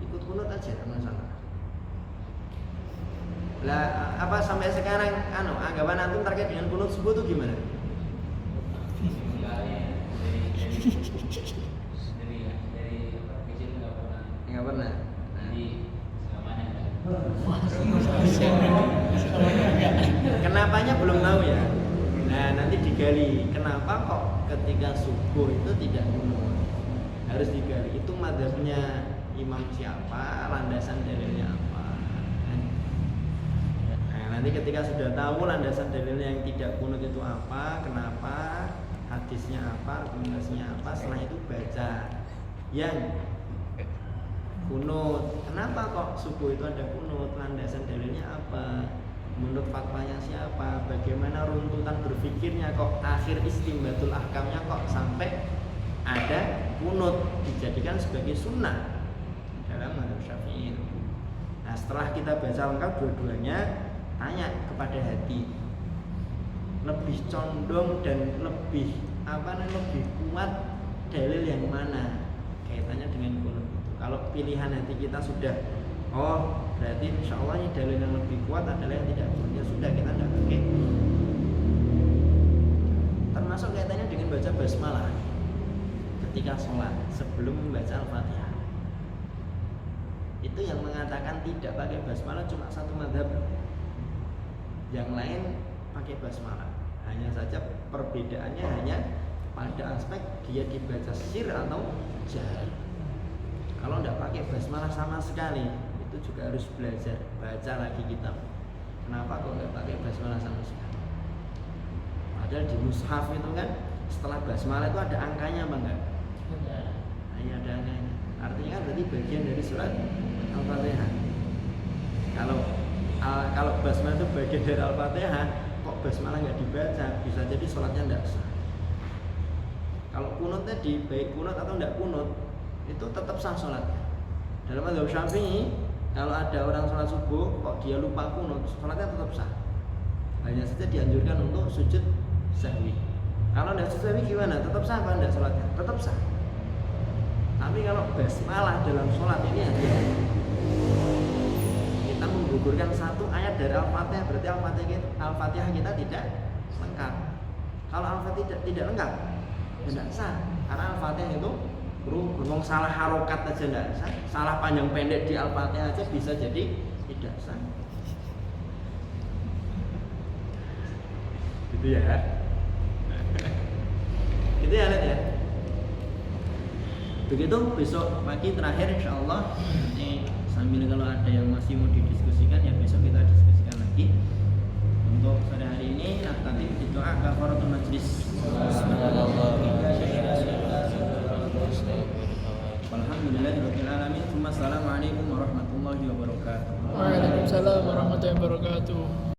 ikut kunut aja, tidak masalah. Lah apa sampai sekarang anggapan antum terkait dengan kunut subuh itu gimana? Dari nggak pernah. Kenapanya belum tahu ya. Nah nanti digali. Kenapa kok ketika subuh itu tidak kunut? Harus digali. Itu madzhabnya imam siapa? Landasan dalilnya apa? Nanti Nanti ketika sudah tahu landasan dalilnya yang tidak kunut itu apa, kenapa, hadisnya apa, rekomendasinya apa, setelah itu baca yang kunut. Kenapa kok subuh itu ada kunut? Landasan dalilnya apa? Menurut fatwanya siapa? Bagaimana runtutan berpikirnya kok akhir istimbatul ahkamnya kok sampai ada kunut dijadikan sebagai sunnah dalam mazhab Syafi'i. Nah, setelah kita baca lengkap dua-duanya, tanya kepada hati, lebih condong dan lebih lebih kuat dalil yang mana kaitannya dengan kunut itu. Kalau pilihan hati kita sudah, oh berarti insya Allah ini dalil yang lebih kuat adalah yang tidak kunut, ya sudah kita tidak pakai. Termasuk kaitannya dengan baca basmalah ketika sholat sebelum membaca Al-Fatihah. Itu yang mengatakan tidak pakai basmalah cuma satu mazhab. Yang lain pakai basmalah. Hanya saja perbedaannya hanya pada aspek dia dibaca sir atau jahar. Kalau tidak pakai basmalah sama sekali, itu juga harus belajar baca lagi kitab. Kenapa kok nggak pakai basmalah sama sekali? Padahal di mushaf itu kan setelah basmalah itu ada angkanya apa enggak? Hanya ada angkanya. Artinya kan berarti bagian dari surat Al-Fatihah. Kalau basmalah itu bagian dari Al-Fatihah, kok basmalah nggak dibaca, bisa jadi sholatnya tidak sah. Kalau kunut tadi, baik kunut atau tidak kunut, itu tetap sah sholatnya. Dalam mazhab Syafi'i, kalau ada orang sholat subuh, kok dia lupa kunut, sholatnya tetap sah. Hanya saja dianjurkan untuk sujud sahwi. Kalau tidak sujud sahwi gimana? Tetap sah apa tidak sholatnya? Tetap sah. Tapi kalau basmalah dalam sholat ini hanya kita menggugurkan satu ayat dari Al-Fatihah, berarti Al-Fatihah kita tidak lengkap. Kalau Al-Fatihah tidak lengkap, tidak sah. Karena Al-Fatihah itu ngomong salah harokat aja tidak sah, salah panjang pendek di Al-Fatihah aja bisa jadi tidak sah. Gitu ya. Gitu ya, lihat ya. Begitu besok pagi terakhir insya Allah. Sambil kalau ada yang masih mau didiskusikan ya besok kita diskusikan lagi. Untuk sore hari ini nanti doa kafaratul majlis. Alhamdulillahirabbil alamin. Assalamualaikum warahmatullahi wabarakatuh. Waalaikumsalam warahmatullahi wabarakatuh.